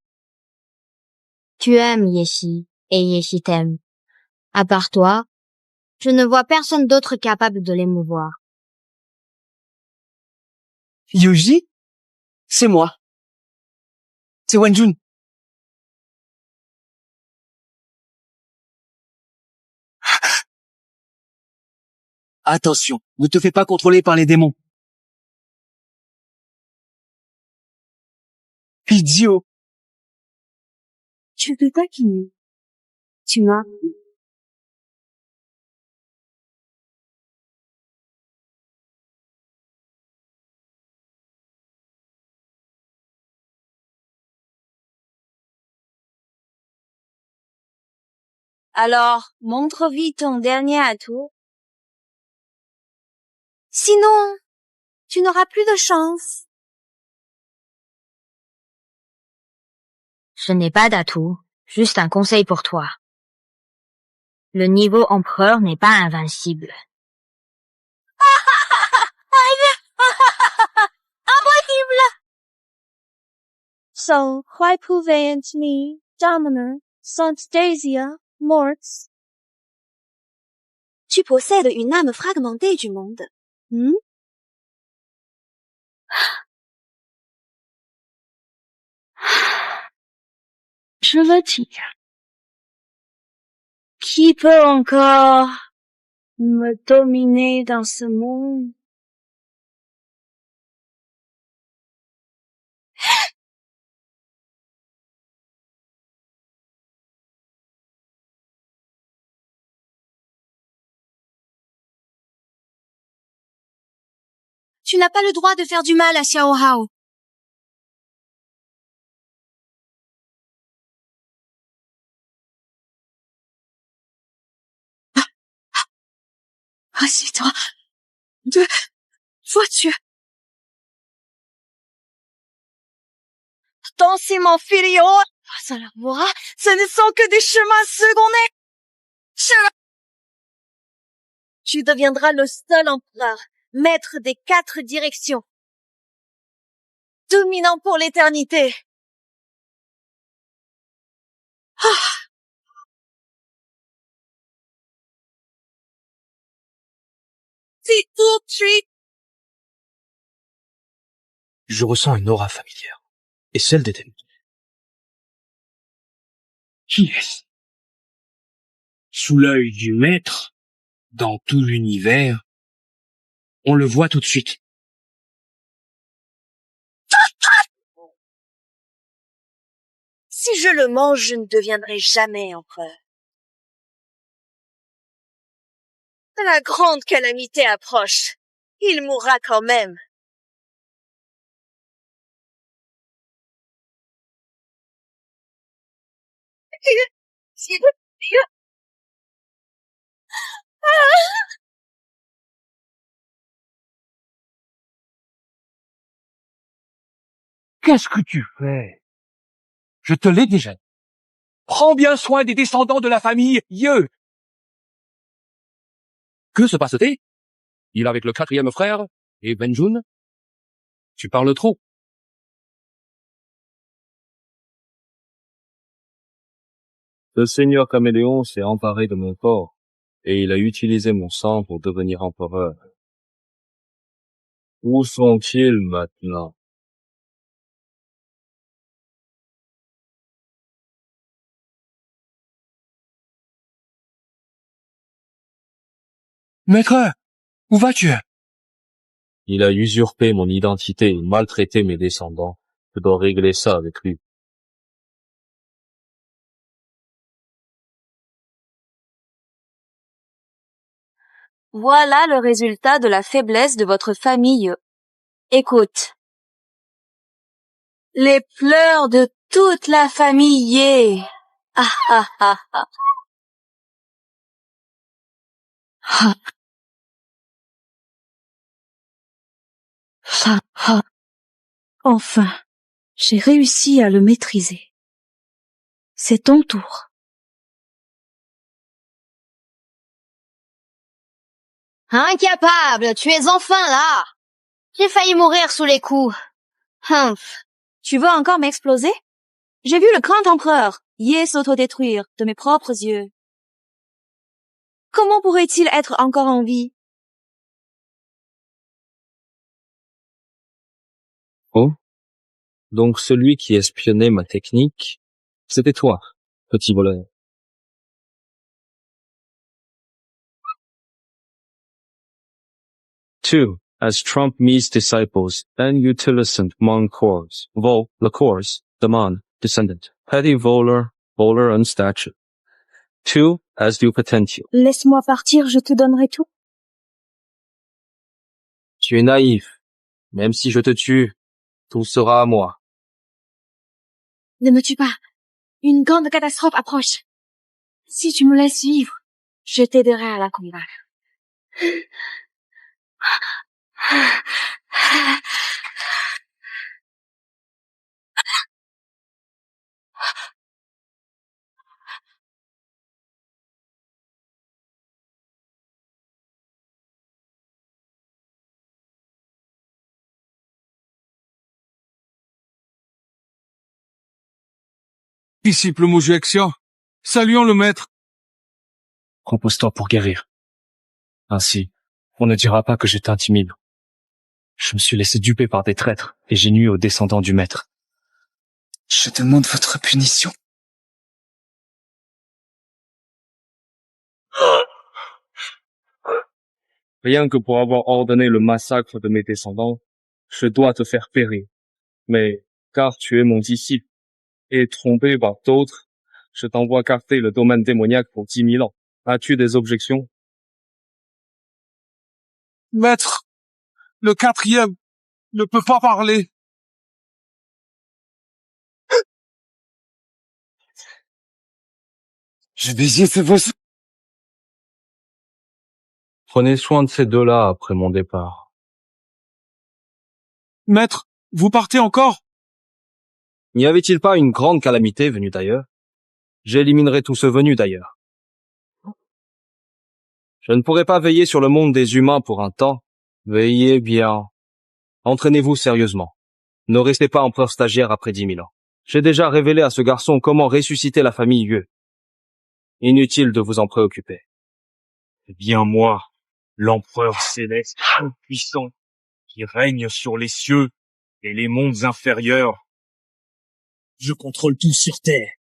Tu aimes Yeshi et Yeshi t'aime. À part toi, je ne vois personne d'autre capable de l'émouvoir. Yuji? C'est moi. C'est Wenjun. Attention, ne te fais pas contrôler par les démons. Idiot. Tu peux pas qui tu m'as. Alors, montre vite ton dernier atout. Sinon, tu n'auras plus de chance. Je n'ai pas d'atout, juste un conseil pour toi. Le niveau empereur n'est pas invincible. Impossible! So, why pouvait me, Dominer, sont Daisia, morts? Tu possèdes une âme fragmentée du monde. Je veux dire. Qui peut encore me dominer dans ce monde? Tu n'as pas le droit de faire du mal à Xiao Hao. Assis-toi. Deux voitures. Ton ciment filio, ça la mourra, ce ne sont que des chemins secondaires. Tu deviendras le seul empereur, maître des 4 directions. Dominant pour l'éternité. C'est tout suite. Je ressens une aura familière. Et celle des démons. Qui est-ce? Sous l'œil du maître, dans tout l'univers, on le voit tout de suite. Si je le mange, je ne deviendrai jamais empereur. La grande calamité approche. Il mourra quand même. Qu'est-ce que tu fais? Je te l'ai déjà dit. Prends bien soin des descendants de la famille Ye. Que se passe-t-il? Il est avec le 4e frère et Benjun? Tu parles trop. Le seigneur Caméléon s'est emparé de mon corps, et il a utilisé mon sang pour devenir empereur. Où sont-ils maintenant? Maître, où vas-tu? Il a usurpé mon identité et maltraité mes descendants. Je dois régler ça avec lui. Voilà le résultat de la faiblesse de votre famille. Écoute. Les pleurs de toute la famille Ye. Ah ah ah ah. Ah. Ah, ah. Enfin, j'ai réussi à le maîtriser. C'est ton tour. Incapable, tu es enfin là. J'ai failli mourir sous les coups. Humph. Tu veux encore m'exploser? J'ai vu le grand empereur Ye s'autodétruire de mes propres yeux. Comment pourrait-il être encore en vie? Oh? Donc celui qui espionnait ma technique, c'était toi, petit voleur. 2. As Trump meets disciples, and utilizant mon cours, vol, le cours, demande, descendant, petty voler, voler en statue. 2. As du potential. Laisse-moi partir, je te donnerai tout. Tu es naïf. Même si je te tue, tout sera à moi. Ne me tue pas. Une grande catastrophe approche. Si tu me laisses vivre, je t'aiderai à la combattre. Disciple Mojuexia, saluons le maître. Repose-toi pour guérir. Ainsi, on ne dira pas que je t'intimide. Je me suis laissé duper par des traîtres et j'ai nui aux descendants du maître. Je demande votre punition. Rien que pour avoir ordonné le massacre de mes descendants, je dois te faire périr. Mais, car tu es mon disciple, et trompé par d'autres, je t'envoie carter le domaine démoniaque pour 10 000 ans. As-tu des objections? Maître, le 4e ne peut pas parler. Je vais vos... Prenez soin de ces deux-là après mon départ. Maître, vous partez encore? N'y avait-il pas une grande calamité venue d'ailleurs? J'éliminerai tous ceux venus d'ailleurs. Je ne pourrai pas veiller sur le monde des humains pour un temps. Veillez bien. Entraînez-vous sérieusement. Ne restez pas empereur stagiaire après 10 000 ans. J'ai déjà révélé à ce garçon comment ressusciter la famille Yue. Inutile de vous en préoccuper. Eh bien moi, l'empereur céleste tout-puissant, qui règne sur les cieux et les mondes inférieurs, Je contrôle tout sur Terre.